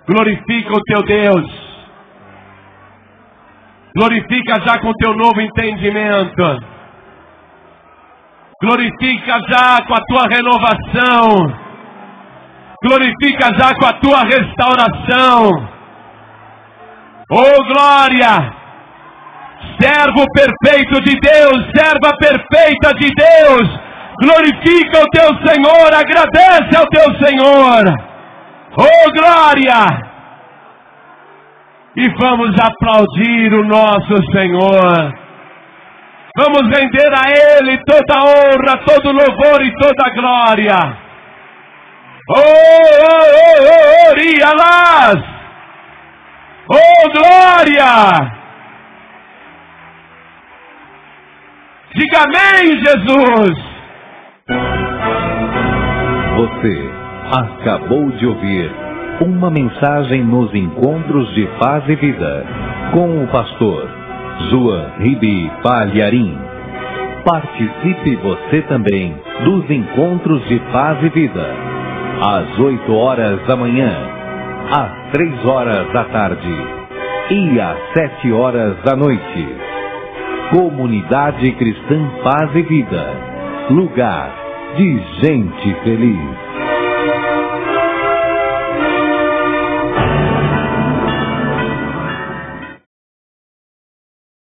Glorifica o teu Deus. Glorifica já com o teu novo entendimento. Glorifica já com a tua renovação. Glorifica já com a tua restauração. Oh, glória! Servo perfeito de Deus, serva perfeita de Deus, glorifica o teu Senhor, agradece ao teu Senhor. Oh, glória! E vamos aplaudir o nosso Senhor. Vamos render a Ele toda a honra, todo o louvor e toda a glória. Oh, Rialás! Oh, glória! Diga amém, Jesus! Você acabou de ouvir uma mensagem nos Encontros de Paz e Vida, com o pastor João Ribe Palharim. Participe você também dos Encontros de Paz e Vida, às 8 horas da manhã, às 3 horas da tarde e às 7 horas da noite. Comunidade Cristã Paz e Vida, lugar de gente feliz.